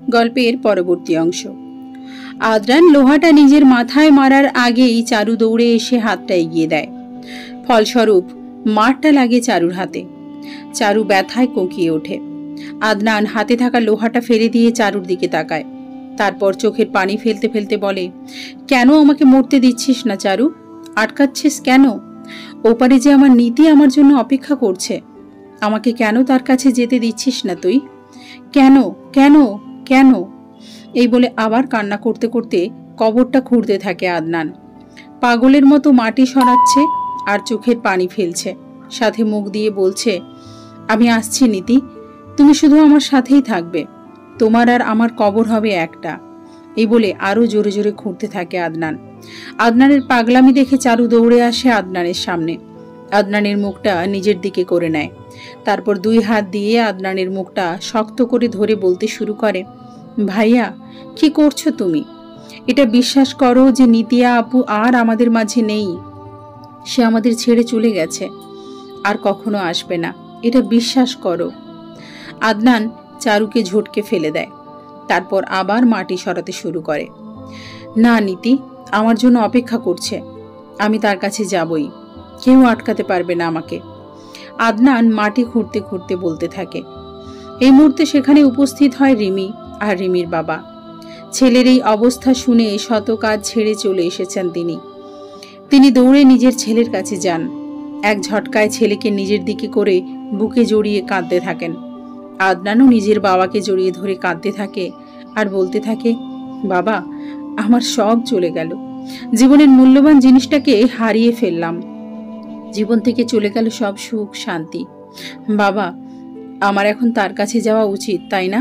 গল্পের পরবর্তী অংশ। আদনান লোহাটা নিজের মাথায় মারার আগেই চারু দৌড়ে এসে হাতটা এগিয়ে দেয়। ফলস্বরূপ মারটা লাগে চারুর হাতে। চারু ব্যথায় কোঁকিয়ে ওঠে। আদনান হাতে থাকা লোহাটা ফেলে দিয়ে চারুর দিকে তাকায়। তারপর চোখের পানি ফেলতে ফেলতে বলে, কেন আমাকে মরতে দিচ্ছিস না চারু? আটকাচ্ছিস কেন? ওপারে যে আমার নীতি আমার জন্য অপেক্ষা করছে, আমাকে কেন তার কাছে যেতে দিচ্ছিস না তুই? কেন কেন কেন? এই বলে আবার কান্না করতে করতে কবরটা খুঁড়তে থাকে আদনান। পাগলের মতো মাটি সরাচ্ছে আর চোখের পানি ফেলছে, সাথে মুখ দিয়ে বলছে, আমি আসছি নীতি, তুমি শুধু আমার সাথেই থাকবে, তোমার আর আমার কবর হবে একটা। এই বলে আরো জোরে জোরে খুঁড়তে থাকে আদনান। আদনানের পাগলামি দেখে চারু দৌড়ে আসে আদনানের সামনে। আদনানের মুখটা নিজের দিকে করে নেয়। তারপর দুই হাত দিয়ে আদনানের মুখটা শক্ত করে ধরে বলতে শুরু করে, ভাইয়া কি করছো তুমি? এটা বিশ্বাস করো যে নিতিয়া আপু আর আমাদের মাঝে নেই। সে আমাদের ছেড়ে চলে গেছে, আর কখনো আসবে না, এটা বিশ্বাস করো। আদনান চারুকে ঝটকে ফেলে দেয়। তারপর আবার মাটি সরাতে শুরু করে। না নীতি আমার জন্য অপেক্ষা করছে, আমি তার কাছে যাবই, কেউ আটকাতে পারবে না আমাকে। আদনান মাটি খুঁড়তে খুঁড়তে বলতে থাকে। এই মুহূর্তে সেখানে উপস্থিত হয় রিমি আর রিমির বাবা। ছেলের এই অবস্থা শুনে শত কাজ ছেড়ে চলে এসেছেন তিনি দৌড়ে নিজের ছেলের কাছে যান। এক ঝটকায় ছেলেকে নিজের দিকে করে বুকে জড়িয়ে কাঁদতে থাকেন। আদনানও নিজের বাবাকে জড়িয়ে ধরে কাঁদতে থাকে আর বলতে থাকে, বাবা আমার সব চলে গেল, জীবনের মূল্যবান জিনিসটাকে হারিয়ে ফেললাম, জীবন থেকে চলে গেল সব সুখ শান্তি। বাবা আমার এখন তার কাছে যাওয়া উচিত, তাই না?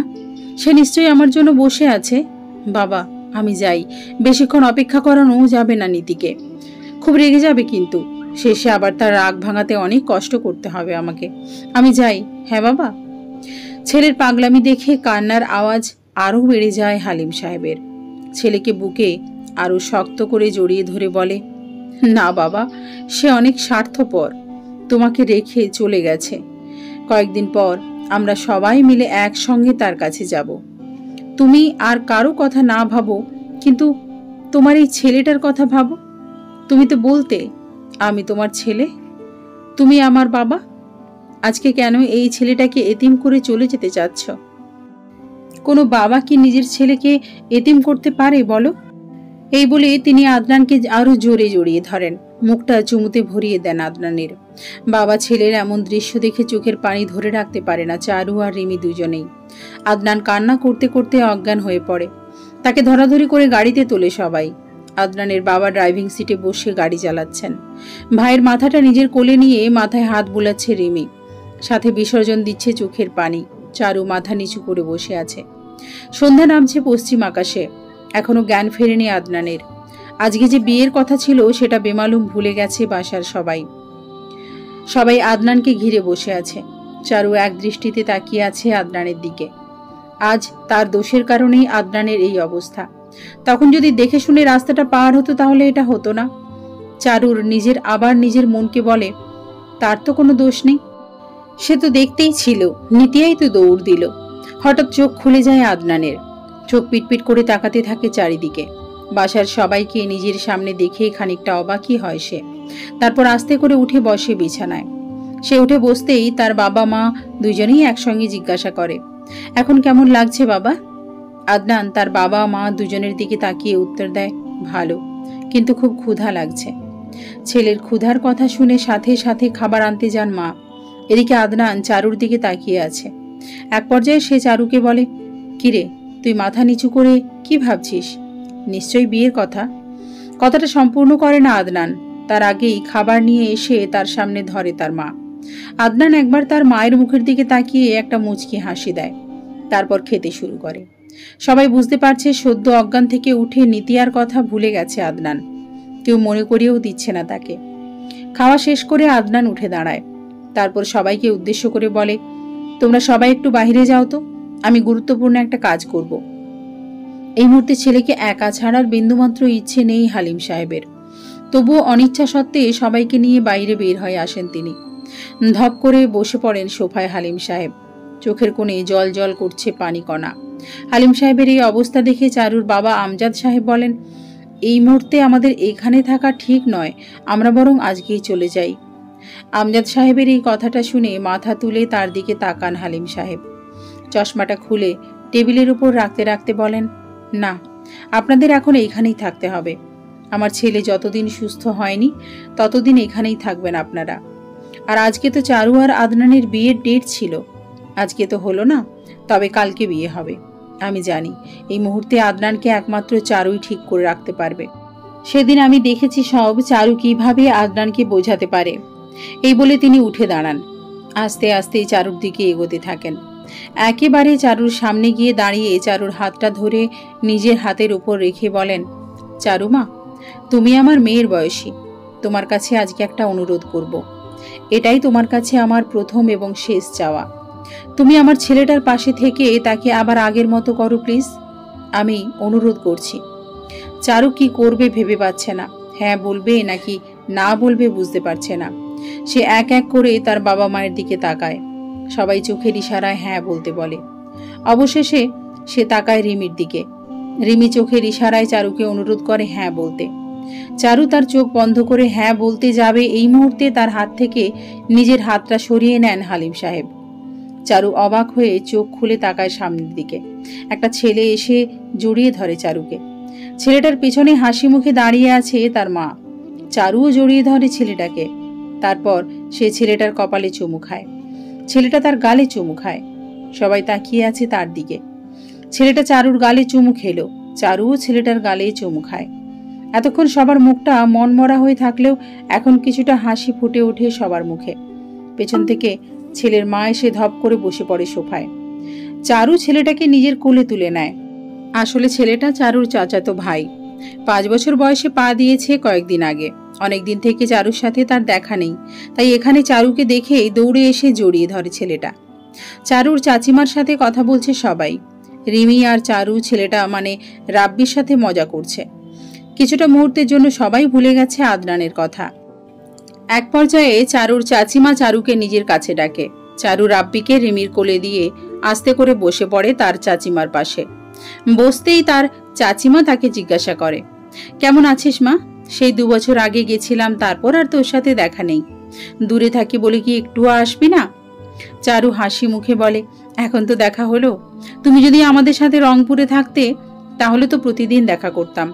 সে নিশ্চয়ই আমার জন্য বসে আছে। বাবা আমি যাই, বেশিক্ষণ অপেক্ষা করানো যাবে না, নীতিকে খুব রেগে যাবে, কিন্তু শেষে আবার তার রাগ ভাঙাতে অনেক কষ্ট করতে হবে আমাকে। আমি যাই। হ্যাঁ বাবা। ছেলের পাগলামি দেখে কান্নার আওয়াজ আরও বেড়ে যায় হালিম সাহেবের। ছেলেকে বুকে আরো শক্ত করে জড়িয়ে ধরে বলে, না বাবা, সে অনেক স্বার্থপর, তোমাকে রেখে চলে গেছে। কয়েকদিন পর আমরা সবাই মিলে একসঙ্গে তার কাছে যাব। তুমি আর কারো কথা না ভাবো, কিন্তু তোমার এই ছেলেটার কথা ভাবো। তুমি তো বলতে আমি তোমার ছেলে, তুমি আমার বাবা। আজকে কেন এই ছেলেটাকে এতিম করে চলে যেতে চাচ্ছ? কোনো বাবা কি নিজের ছেলেকে এতিম করতে পারে বলো? এই বলে তিনি আদনানকে আরো জোরে জড়িয়ে ধরেন, মুখটা চুমুতে ভরিয়ে দেন আদনানের। বাবা ছেলের এমন দৃশ্য দেখে চোখের পানি ধরে রাখতে পারে না চারু আর রিমি দুজনেই। আদনান কান্না করতে করতে অজ্ঞান হয়ে পড়ে। তাকে ধরাধরি করে গাড়িতে তোলে সবাই। আদনানের বাবা ড্রাইভিং সিটে বসে গাড়ি চালাচ্ছেন। ভাইয়ের মাথাটা নিজের কোলে নিয়ে মাথায় হাত বুলাচ্ছে রিমি, সাথে বিসর্জন দিচ্ছে চোখের পানি। চারু মাথা নিচু করে বসে আছে। সন্ধ্যা নামছে পশ্চিম আকাশে। এখনো জ্ঞান ফেরেনি আদনানের। আজকে যে বিয়ের কথা ছিল সেটা বেমালুম ভুলে গেছে বাসার সবাই আদনানকে ঘিরে বসে আছে। চারু এক দৃষ্টিতে তাকিয়ে আছে আদনানের দিকে। আজ তার দোষের কারণেই আদনানের এই অবস্থা। তখন যদি দেখে শুনে রাস্তাটা পার হতো তাহলে এটা হতো না। চারুর নিজের মনকে বলে, তার তো কোনো দোষ নেই, সে তো দেখতেই ছিল, নিতিয়াই তো দৌড় দিল। হঠাৎ চোখ খুলে যায় আদনানের। চোখ পিটপিট করে তাকাতে থাকে চারিদিকে। বাসার সবাইকে নিজের সামনে দেখে খানিকটা অবাকই হয় সে। তারপর আস্তে করে উঠে বসে বিছানায়। সে উঠে বসতেই তার বাবা মা দুজনেই একসঙ্গে জিজ্ঞাসা করে, এখন কেমন লাগছে বাবা? আদনান তার বাবা মা দুজনের দিকে তাকিয়ে উত্তর দেয়, ভালো, কিন্তু খুব ক্ষুধা লাগছে। ছেলের ক্ষুধার কথা শুনে সাথে সাথে খাবার আনতে যান মা। এদিকে আদনান চারুর দিকে তাকিয়ে আছে। এক পর্যায়ে সে চারুকে বলে, কিরে তুই মাথা নিচু করে কি ভাবছিস? নিশ্চয়ই বিয়ের কথা। কথাটা সম্পূর্ণ করে না আদনান, তার আগেই খাবার নিয়ে এসে তার সামনে ধরে তার মা। আদনান একবার তার মায়ের মুখের দিকে তাকিয়ে একটা মুচকি হাসি দেয়, তারপর খেতে শুরু করে। সবাই বুঝতে পারছে সদ্য অজ্ঞান থেকে উঠে নিতিয়ার কথা ভুলে গেছে আদনান। কেউ মনে করিয়েও দিচ্ছে না তাকে। খাওয়া শেষ করে আদনান উঠে দাঁড়ায়। তারপর সবাইকে উদ্দেশ্য করে বলে, তোমরা সবাই একটু বাইরে যাও তো, আমি গুরুত্বপূর্ণ একটা কাজ করব। এই মুহূর্তে ছেলেকে একা ছাড়ার বিন্দুমাত্র ইচ্ছে নেই হালিম সাহেবের। তবুও অনিচ্ছা সত্ত্বে সবাইকে নিয়ে বাইরে বের হয়ে আসেন তিনি। ধপ করে বসে পড়েন সোফায় হালিম সাহেব। চোখের কোণে জল জল করছে পানি কণা। হালিম সাহেবের এই অবস্থা দেখে চারুর বাবা আমজাদ সাহেব বলেন, এই মুহূর্তে আমাদের এখানে থাকা ঠিক নয়, আমরা বরং আজকেই চলে যাই। আমজাদ সাহেবের এই কথাটা শুনে মাথা তুলে তার দিকে তাকান হালিম সাহেব। চশমাটা খুলে টেবিলের উপর রাখতে রাখতে বলেন, না, আপনাদের এখন এইখানেই থাকতে হবে। আমার ছেলে যতদিন সুস্থ হয়নি ততদিন এখানেই থাকবেন আপনারা। আর আজকে তো চারু আর আদনানের বিয়ের ডেট ছিল, আজকে তো হলো না, তবে কালকে বিয়ে হবে। আমি জানি এই মুহূর্তে আদনানকে একমাত্র চারুই ঠিক করে রাখতে পারবে। সেদিন আমি দেখেছি সব চারু কিভাবে আদনানকে বোঝাতে পারে। এই বলে তিনি উঠে দাঁড়ান। আস্তে আস্তে চারুর দিকে এগোতে থাকেন। একেবারে চারুর সামনে গিয়ে দাঁড়িয়ে চারুর হাতটা ধরে নিজের হাতের উপর রেখে বলেন, চারু মা, তুমি আমার মেয়ের বয়সী, তোমার কাছে আজকে একটা অনুরোধ করব। এটাই তোমার কাছে আমার প্রথম এবং শেষ চাওয়া। তুমি আমার ছেলেটার পাশে থেকে তাকে আবার আগের মতো করো প্লিজ, আমি অনুরোধ করছি। চারু কি করবে ভেবে পাচ্ছে না, হ্যাঁ বলবে নাকি না বলবে বুঝতে পারছে না। সে এক এক করে তার বাবা মায়ের দিকে তাকায়। সবাই চোখের ইশারায় হ্যাঁ বলতে বলে। অবশেষে সে তাকায় রিমির দিকে। রিমি চোখের ইশারায় চারুকে অনুরোধ করে হ্যাঁ বলতে। চারু তার চোখ বন্ধ করে হ্যাঁ বলতে যাবে, এই মুহূর্তে তার হাত থেকে নিজের হাতটা সরিয়ে নেন হালিম সাহেব। চারু অবাক হয়ে চোখ খুলে তাকায় সামনের দিকে। একটা ছেলে এসে জড়িয়ে ধরে চারুকে। ছেলেটার পেছনে হাসি মুখে দাঁড়িয়ে আছে তার মা। চারুও জড়িয়ে ধরে ছেলেটাকে। তারপর সে ছেলেটার কপালে চুমু খায়। ছেলেটা তার গালে চুমু খায়। সবাই তাকিয়ে আছে তার দিকে। ছেলেটা চারুর গালে চুমু খেলো, চারুও ছেলেটার গালে চুমু খায়। এতক্ষণ সবার মুখটা মনমরা হয়ে থাকলেও এখন কিছুটা হাসি ফুটে ওঠে সবার মুখে। পেছন থেকে ছেলের মা এসে ধপ করে বসে পড়ে সোফায়। চারু ছেলেটাকে নিজের কোলে তুলে নেয়। আসলে ছেলেটা চারুর চাচাতো ভাই। 5 বছর বয়সে পা দিয়েছে কয়েকদিন আগে। অনেকদিন থেকে চারুর সাথে তার দেখা নেই, তাই এখানে চারুকে দেখে দৌড়ে এসে জড়িয়ে ধরে ছেলেটা। চারুর চাচিমার সাথে কথা বলছে সবাই। রিমি আর চারু ছেলেটা মানে রাব্বির সাথে মজা করছে। কিছুটা মুহূর্তের জন্য সবাই ভুলে গেছে আদনানের কথা। এক পর্যায়ে চারুর চাচিমা চারুকে নিজের কাছে ডাকে। চারু রাব্বিকে রিমির কোলে দিয়ে আস্তে করে বসে পড়ে তার চাচিমার পাশে। বসতেই তার চাচিমা তাকে জিজ্ঞাসা করে, কেমন আছিস মা? সেই 2 বছর আগে গেছিলাম, তারপর আর তোর সাথে দেখা নেই। দূরে থাকি বলে কি একটুও আসবি না? চারু হাসি মুখে বলে, এখন তো দেখা হলো। তুমি যদি আমাদের সাথে রংপুরে থাকতে তাহলে তো প্রতিদিন দেখা করতাম।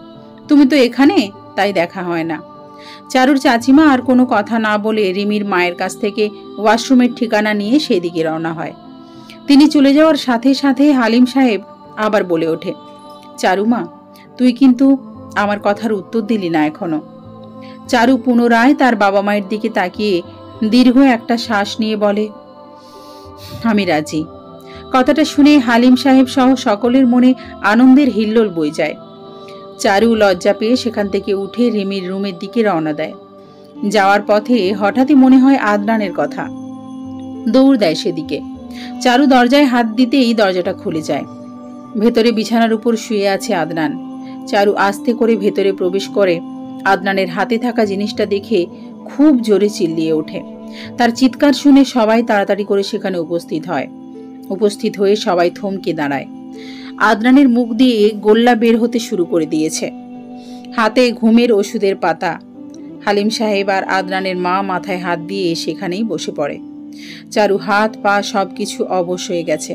তুমি তো এখানে, তাই দেখা হয় না। চারুর চাচিমা আর কোনো কথা না বলে রিমির মায়ের কাছ থেকে ওয়াশরুমের ঠিকানা নিয়ে সেদিকে রওনা হয়। তিনি চলে যাওয়ার সাথে সাথে হালিম সাহেব আবার বলে ওঠে, চারুমা, তুই কিন্তু আমার কথার উত্তর দিলি না এখনো। চারু পুনরায় তার বাবা মায়ের দিকে তাকিয়ে দীর্ঘ একটা শ্বাস নিয়ে বলে, আমি রাজি। কথাটা শুনে হালিম সাহেব সহ সকলের মনে আনন্দের হিল্লোল বয়ে যায়। চারু লজ্জা পেয়ে সেখান থেকে উঠে রিমির রুমের দিকে রওনা দেয়। যাওয়ার পথে হঠাৎই মনে হয় আদনানের কথা। দৌড় দেয় সেদিকে। চারু দরজায় হাত দিতেই দরজাটা খুলে যায়। ভেতরে বিছানার উপর শুয়ে আছে আদনান। চারু আস্তে করে ভেতরে প্রবেশ করে আদনানের হাতে থাকা জিনিসটা দেখে খুব জোরে চিল্লিয়ে ওঠে। তার চিৎকার শুনে সবাই তাড়াতাড়ি করে সেখানে উপস্থিত হয়। উপস্থিত হয়ে সবাই থমকে দাঁড়ায়। আদনানের মুখ দিয়ে গোল্লা বের হতে শুরু করে দিয়েছে। হাতে ঘুমের ওষুধের পাতা। হালিম সাহেব আর আদনানের মা মাথায় হাত দিয়ে সেখানেই বসে পড়ে। চারু হাত পা সবকিছু অবশ হয়ে গেছে।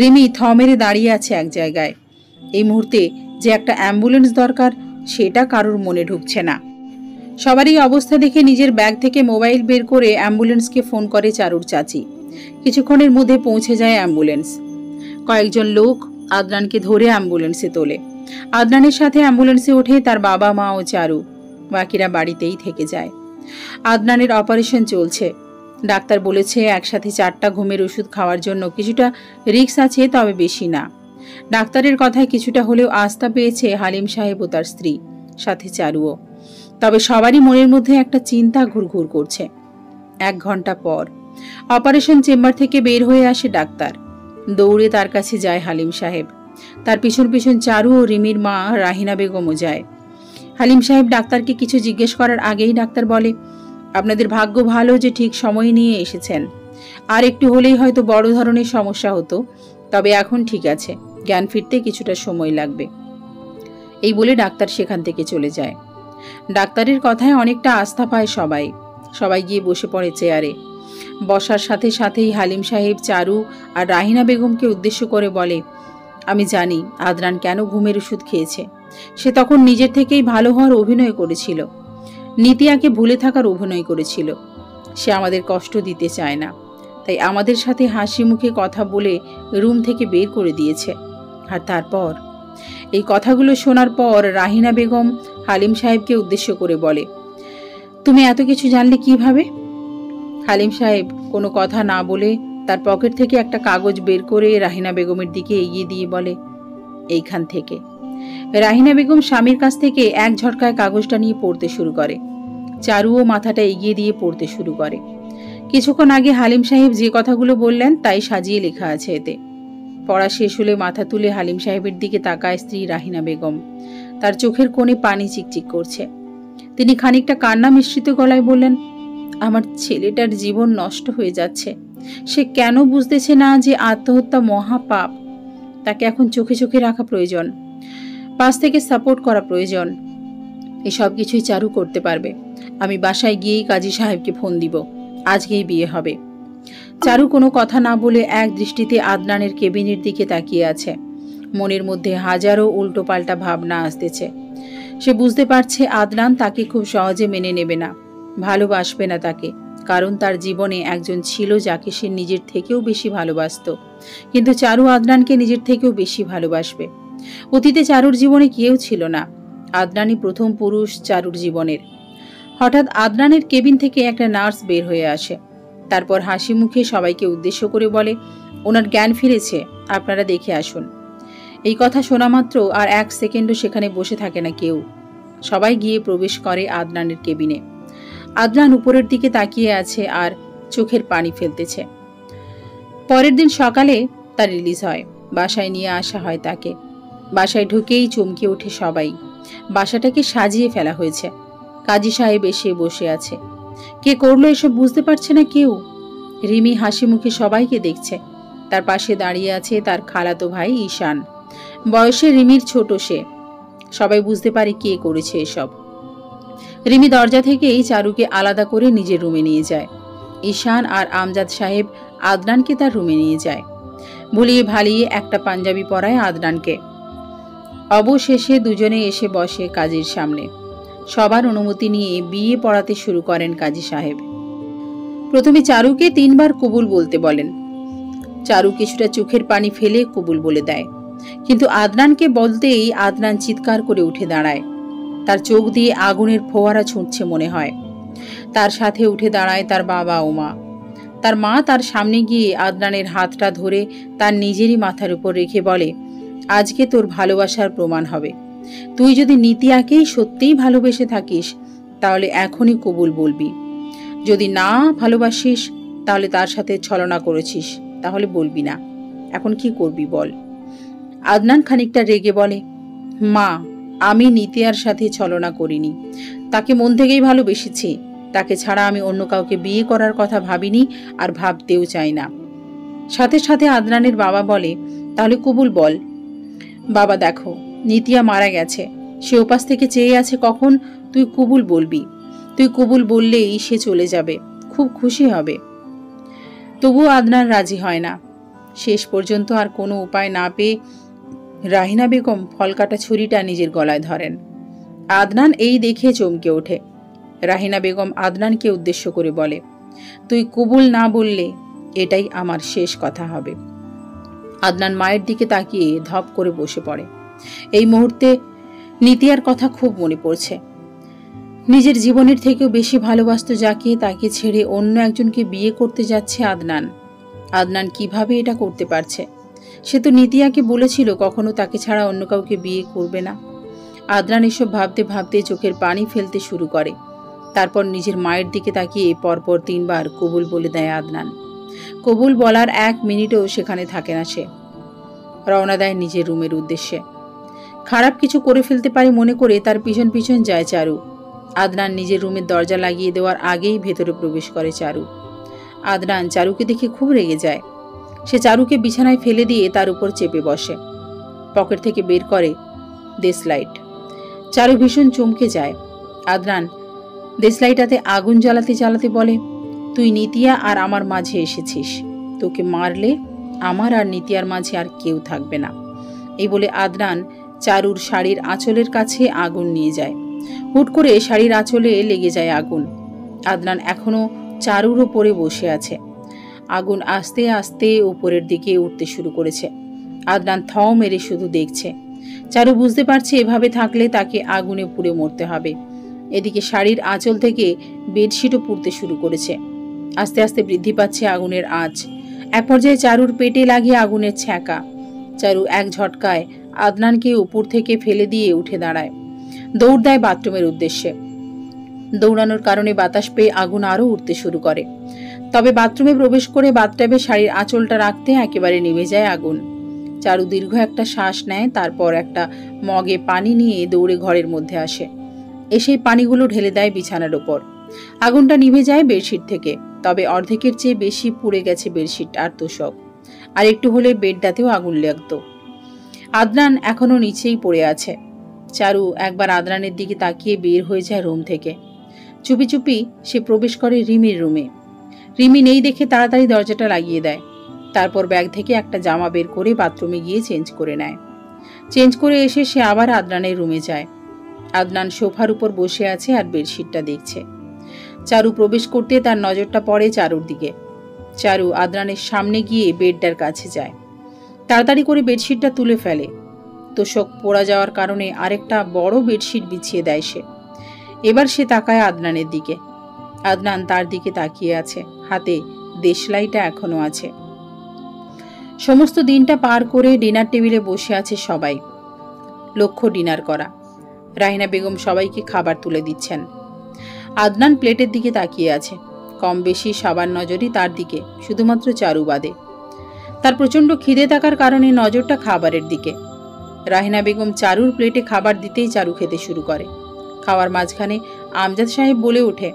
রিমি থমেরে দাঁড়িয়ে আছে এক জায়গায়। এই মুহূর্তে যে একটা অ্যাম্বুলেন্স দরকার সেটা কারোর মনে ঢুকছে না। সবারই অবস্থা দেখে নিজের ব্যাগ থেকে মোবাইল বের করে অ্যাম্বুলেন্সকে ফোন করে চারুর চাচি। কিছুক্ষণের মধ্যে পৌঁছে যায় অ্যাম্বুলেন্স। কয়েকজন লোক আদনানকে ধরে অ্যাম্বুলেন্সে তোলে। আদনানের সাথে অ্যাম্বুলেন্সে ওঠে তার বাবা মা ও চারু। বাকিরা বাড়িতেই থেকে যায়। আদনানের অপারেশন চলছে। ডাক্তার বলেছে একসাথে 4টা ঘুমের ওষুধ খাওয়ার জন্য কিছুটা রিস্ক আছে, তবে বেশি না। ডাক্তারের কথায় কিছুটা হলেও আস্থা পেয়েছে হালিম সাহেব ও তার স্ত্রী, সাথে চারুও। তবে সবারই মনের মধ্যে একটা চিন্তা ঘুরঘুর করছে। 1 ঘন্টা পর অপারেশন চেম্বার থেকে বের হয়ে আসে ডাক্তার। দৌড়ে তার কাছে যায় হালিম সাহেব। তার পিছন পিছন চারু ও রিমির মা রাহিনা বেগমও যায়। হালিম সাহেব ডাক্তারকে কিছু জিজ্ঞেস করার আগেই ডাক্তার বলে, আপনাদের ভাগ্য ভালো যে ঠিক সময় নিয়ে এসেছেন। আর একটু হলেই হয়তো বড় ধরনের সমস্যা হতো, তবে এখন ঠিক আছে, জ্ঞান ফিরতে কিছুটা সময় লাগবে। এই বলে ডাক্তার সেখান থেকে চলে যায়। ডাক্তারের কথায় অনেকটা আস্থা পায় সবাই। সবাই গিয়ে বসে পড়ে চেয়ারে। বসার সাথে সাথেই হালিম সাহেব চারু আর রাহিনা বেগমকে উদ্দেশ্য করে বলে, আমি জানি আদনান কেন ঘুমের ওষুধ খেয়েছে। সে তখন নিজের থেকেই ভালো হওয়ার অভিনয় করেছিল, নিতিয়াকে ভুলে থাকার অভিনয় করেছিল। সে আমাদের কষ্ট দিতে চায় না, তাই আমাদের সাথে হাসি মুখে কথা বলে রুম থেকে বের করে দিয়েছে। আর তারপর এই কথাগুলো শোনার পর রাহিনা বেগম হালিম সাহেবকে উদ্দেশ্য করে বলে, তুমি এত কিছু জানলে কিভাবে? হালিম সাহেব কোনো কথা না বলে তার পকেট থেকে একটা কাগজ বের করে রাহিনা বেগমের দিকে এগিয়ে দিয়ে বলে, এইখান থেকে। রাহিনা বেগম স্বামীর কাছ থেকে এক ঝটকায় কাগজটা নিয়ে পড়তে শুরু করে। চারুও মাথাটা এগিয়ে দিয়ে পড়তে শুরু করে। কিছুক্ষণ আগে হালিম সাহেব যে কথাগুলো বললেন তাই সাজিয়ে লেখা আছে এতে। পড়া শেষ হলে মাথা তুলে হালিম সাহেবের দিকে তাকায় স্ত্রী রাহিনা বেগম। তার চোখের কোণে পানি চিকচিক করছে। তিনি খানিকটা কান্না মিশ্রিত গলায় বললেন, আমার ছেলেটার জীবন নষ্ট হয়ে যাচ্ছে। সে কেন বুঝতেছে না যে আত্মহত্যা মহাপাপ? তাকে এখন চোখে চোখে রাখা প্রয়োজন, পাশ থেকে সাপোর্ট করা প্রয়োজন। এসব কিছুই চারু করতে পারবে। আমি বাসায় গিয়েই কাজী সাহেবকে ফোন দিব, আজকেই বিয়ে হবে। চারু কোনো কথা না বলে এক দৃষ্টিতে আদনানের কেবিনের দিকে তাকিয়ে আছে। মনের মধ্যে হাজারো উল্টোপাল্টা ভাবনা আসতেছে। সে বুঝতে পারছে আদনান তাকে খুব সহজে মেনে নেবে না, ভালোবাসবে না তাকে, কারণ তার জীবনে একজন ছিল যাকে সে নিজের থেকেও বেশি ভালোবাসত। কিন্তু চারু আদনানকে নিজের থেকেও বেশি ভালোবাসবে। অতীতে চারুর জীবনে কেউ ছিল না, আদনানই প্রথম পুরুষ চারুর জীবনের। হঠাৎ আদনানের কেবিন থেকে একটা নার্স বের হয়ে আসে। তারপর হাসি মুখে সবাইকে উদ্দেশ্য করে বলে, ওনার জ্ঞান ফিরেছে, আপনারা দেখে আসুন। এই কথা শোনা মাত্র আর এক সেকেন্ডও সেখানে বসে থাকে না কেউ। সবাই গিয়ে প্রবেশ করে আদনানের কেবিনে। আদনান উপরের দিকে তাকিয়ে আছে আর চোখের পানি ফেলতেছে। পরের দিন সকালে তার রিলিজ হয়। বাসায় নিয়ে আসা হয় তাকে। বাসায় ঢুকেই চমকে ওঠে সবাই। বাসাটাকে সাজিয়ে ফেলা হয়েছে। কাজী সাহেব এসে বসে আছে। কে করলো এসব বুঝতে পারছে না কেউ। রিমি হাসি মুখে সবাইকে দেখছে। তার পাশে দাঁড়িয়ে আছে তার খালাতো ভাই ঈশান। বয়সে রিমির ছোট সে। সবাই বুঝতে পারে কে করেছে এসব। রিমি দরজা থেকেই চারুকে আলাদা করে নিজের রুমে নিয়ে যায়। ঈশান আর আমজাদ সাহেব আদনানকে তার রুমে নিয়ে যায়। ভুলিয়ে ভালিয়ে একটা পাঞ্জাবি পরায় আদনানকে। অবশেষে দুজনে এসে বসে কাজীর সামনে। সবার অনুমতি নিয়ে বিয়ে পড়াতে শুরু করেন কাজী সাহেব। প্রথমে চারুকে 3 বার কবুল বলতে বলেন। চারু কিছুটা চোখের পানি ফেলে কবুল বলে দেয়, কিন্তু আদনানকে বলতেই আদনান চিৎকার করে উঠে দাঁড়ায়। তার চোখ দিয়ে আগুনের ফোয়ারা ছুটছে মনে হয়। তার সাথে উঠে দাঁড়ায় তার বাবা ও মা। তার মা তার সামনে গিয়ে আদনানের হাতটা ধরে তার নিজেরই মাথার উপর রেখে বলে, আজকে তোর ভালোবাসার প্রমাণ হবে। তুই যদি নিতিয়াকেই সত্যিই ভালোবেসে থাকিস তাহলে এখনই কবুল বলবি। যদি না ভালোবাসিস তাহলে তার সাথে ছলনা করেছিস, তাহলে বলবি না। এখন কি করবি বল? আদনান খানিকটা রেগে বলে, মা, আমি নিতিয়ার সাথে ছলনা করিনি। তাকে মন থেকেই ভালোবেসেছি। তাকে ছাড়া আমি অন্য কাউকে বিয়ে করার কথা ভাবিনি আর ভাবতেও চাই না। সাথে সাথে আদনানের বাবা বলে, তাহলে কবুল বল। বাবা দেখো, নিতিয়া মারা গেছে। সে ওপাশ থেকে চেয়ে আছে কখন তুই কবুল বলবি। তুই কবুল বললেই সে চলে যাবে, খুব খুশি হবে। তবুও আদনান রাজি হয় না। শেষ পর্যন্ত আর কোনো উপায় না পেয়ে রাহিনা বেগম ফলকাটা ছুরিটা নিজের গলায় ধরেন। আদনান এই দেখে চমকে ওঠে। রাহিনা বেগম আদনানকে উদ্দেশ্য করে বলে, তুই কবুল না বললে এটাই আমার শেষ কথা হবে। আদনান মায়ের দিকে তাকিয়ে ধপ করে বসে পড়ে। এই মুহূর্তে নিতিয়ার কথা খুব মনে পড়ছে। নিজের জীবনের থেকেও বেশি ভালোবাসত যাকে, তাকে ছেড়ে অন্য একজনকে বিয়ে করতে যাচ্ছে আদনান। আদনান কিভাবে এটা করতে পারছে? সে তো নিতিয়াকে বলেছিল কখনো তাকে ছাড়া অন্য কাউকে বিয়ে করবে না। আদনান এসব ভাবতে ভাবতে চোখের পানি ফেলতে শুরু করে। তারপর নিজের মায়ের দিকে তাকিয়ে পরপর 3 বার কবুল বলে দেয় আদনান। কবুল বলার 1 মিনিটও সেখানে থাকে না সে। রওনা দেয় নিজের রুমের উদ্দেশ্যে। খারাপ কিছু করে ফেলতে পারে মনে করে তার পিছন পিছন যায় চারু। আদনান নিজের রুমের দরজা লাগিয়ে দেওয়ার আগেই ভেতরে প্রবেশ করে চারু। আদনান চারুকে দেখে খুব রেগে যায়। সে চারুকে বিছানায় ফেলে দিয়ে তার উপর চেপে বসে। পকেট থেকে বের করে দেশলাইট। চারু ভীষণ চমকে যায়। আদনান দেশলাইটাতে আগুন জ্বালাতে জ্বালাতে বলে, তুই নিতিয়া আর আমার মাঝে এসেছিস, তোকে মারলে আমার আর নিতিয়ার মাঝে আর কেউ থাকবে না। এই বলে আদনান চারুর শাড়ির আঁচলের কাছে আগুন নিয়ে যায়। হুট করে শাড়ির আঁচলে লেগে যায় আগুন। আদনান এখনো চারুর ওপরে বসে আছে। আগুন আস্তে আস্তে উপরের দিকে উঠতে শুরু করেছে। আদনান থ মেরে শুধু দেখছে। চারু বুঝতে পারছে এভাবে থাকলে তাকে আগুনে পুড়ে মরতে হবে। এদিকে শাড়ির আঁচল থেকে বেডশিটও পুড়তে শুরু করেছে। আস্তে আস্তে বৃদ্ধি পাচ্ছে আগুনের আঁচ। এক পর্যায়ে চারুর পেটে লাগিয়ে আগুনের ছ্যাঁকা। চারু এক ঝটকায় আদনানকে উপর থেকে ফেলে দিয়ে উঠে দাঁড়ায়। দৌড় দেয় বাথরুমের উদ্দেশ্যে। দৌড়ানোর কারণে বাতাস পেয়ে আগুন আরও উঠতে শুরু করে। তবে বাথরুমে প্রবেশ করে বাথটাবে শাড়ির আঁচলটা রাখতে একেবারে নিভে যায় আগুন। চারু দীর্ঘ একটা শ্বাস নেয়, তারপর একটা মগে পানি নিয়ে দৌড়ে ঘরের মধ্যে আসে। এসে পানিগুলো ঢেলে দেয় বিছানার ওপর। আগুনটা নিভে যায় বেডশিট থেকে, তবে অর্ধেকের চেয়ে বেশি পুড়ে গেছে বেডশিট আর তোষক। আর একটু হলে বেডটাতেও আগুন লাগতো। আদনান এখনো নিচেই পড়ে আছে। চারু একবার আদনানের দিকে তাকিয়ে বের হয়ে যায় রুম থেকে। চুপি চুপি সে প্রবেশ করে রিমির রুমে। রিমি নেই দেখে তাড়াতাড়ি দরজাটা লাগিয়ে দেয়। তারপর ব্যাগ থেকে একটা জামা বের করে বাথরুমে গিয়ে চেঞ্জ করে নেয়। চেঞ্জ করে এসে সে আবার আদনানের রুমে যায়। আদনান সোফার উপর বসে আছে আর বেডশিটটা দেখছে। চারু প্রবেশ করতে তার নজরটা পড়ে চারুর দিকে। চারু আদনানের সামনে গিয়ে বেডটার কাছে যায়। তাড়াতাড়ি করে বেডশিটটা তুলে ফেলে। তোষক পোড়া যাওয়ার কারণে আরেকটা বড় বেডশিট বিছিয়ে দেয় সে। এবার সে তাকায় আদনানের দিকে। আদনান তার দিকে তাকিয়ে আছে। হাতে দেশলাইটা এখনো আছে। সমস্ত দিনটা পার করে ডিনার টেবিলে বসে আছে সবাই। লক্ষ্য ডিনার করা। রাহিনা বেগম সবাইকে খাবার তুলে দিচ্ছেন। আদনান প্লেটের দিকে তাকিয়ে আছে। কম বেশি সবার নজরই তার দিকে, শুধুমাত্র চারু বাদে। তার প্রচণ্ড খিদে থাকার কারণে নজরটা খাবারের দিকে। রাহিনা বেগম চারুর প্লেটে খাবার দিতেই চারু খেতে শুরু করে। খাওয়ার মাঝখানে আমজাদ সাহেব বলে ওঠে,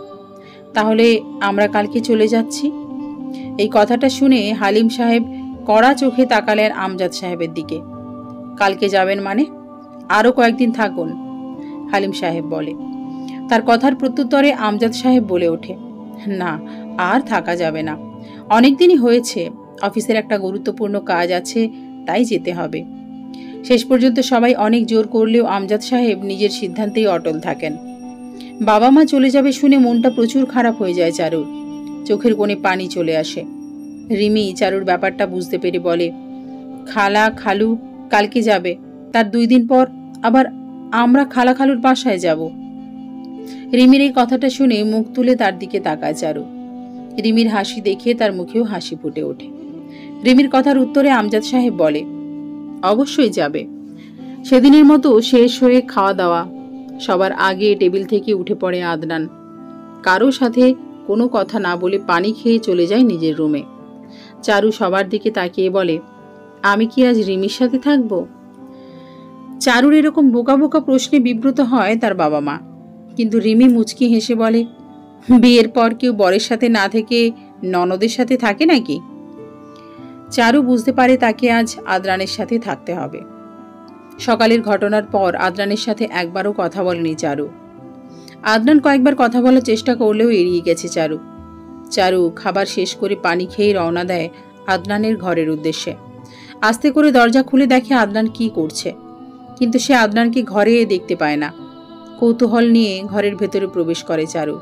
তাহলে আমরা কালকে চলে যাচ্ছি। এই কথাটা শুনে হালিম সাহেব কড়া চোখে তাকালেন আমজাদ সাহেবের দিকে। কালকে যাবেন মানে? আরও কয়েকদিন থাকুন, হালিম সাহেব বলে। তার কথার প্রত্যুত্তরে আমজাদ সাহেব বলে ওঠে, না, আর থাকা যাবে না। অনেকদিনই হয়েছে, অফিসের একটা গুরুত্বপূর্ণ কাজ আছে, তাই যেতে হবে। শেষ পর্যন্ত সবাই অনেক জোর করলেও আমজাদ সাহেব নিজের সিদ্ধান্তেই অটল থাকেন। বাবা মা চলে যাবে শুনে মনটা প্রচুর খারাপ হয়ে যায় চারুর। চোখের কোণে পানি চলে আসে। রিমি চারুর ব্যাপারটা বুঝতে পেরে বলে, খালা খালু কালকে যাবে, তার 2 দিন পর আবার আমরা খালা খালুর বাসায় যাব। রিমির এই কথাটা শুনে মুখ তুলে তার দিকে তাকায় চারু। রিমির হাসি দেখে তার মুখেও হাসি ফুটে ওঠে। রিমির কথার উত্তরে আমজাদ সাহেব বলে, অবশ্যই যাবে। সেদিনের মতো শেষ হয়ে খাওয়া দাওয়া। সবার আগে টেবিল থেকে উঠে পড়ে আদনান। কারো সাথে কোনো কথা না বলে পানি খেয়ে চলে যায় নিজের রুমে। চারু সবার দিকে তাকিয়ে বলে, আমি কি আজ রিমির সাথে থাকব? চারুর এরকম বোকা বোকা প্রশ্নে বিব্রত হয় তার বাবা মা, কিন্তু রিমি মুচকি হেসে বলে, বিয়ের পর কেউ বরের সাথে না থেকে ননদের সাথে থাকে নাকি? চারু বুঝতে পারে তাকে আজ আদনানের সাথে থাকতে হবে। সকালের ঘটনার পর আদনানের সাথে একবারও কথা বলেনি চারু। আদনান কয়েকবার কথা বলার চেষ্টা করলেও এড়িয়ে গেছে চারু। চারু খাবার শেষ করে পানি খেয়ে রওনা দেয় আদনানের ঘরের উদ্দেশ্যে। আস্তে করে দরজা খুলে দেখে আদনান কি করছে, কিন্তু সে আদনানকে ঘরে দেখতে পায় না। কৌতূহল নিয়ে ঘরের ভেতরে প্রবেশ করে চারু।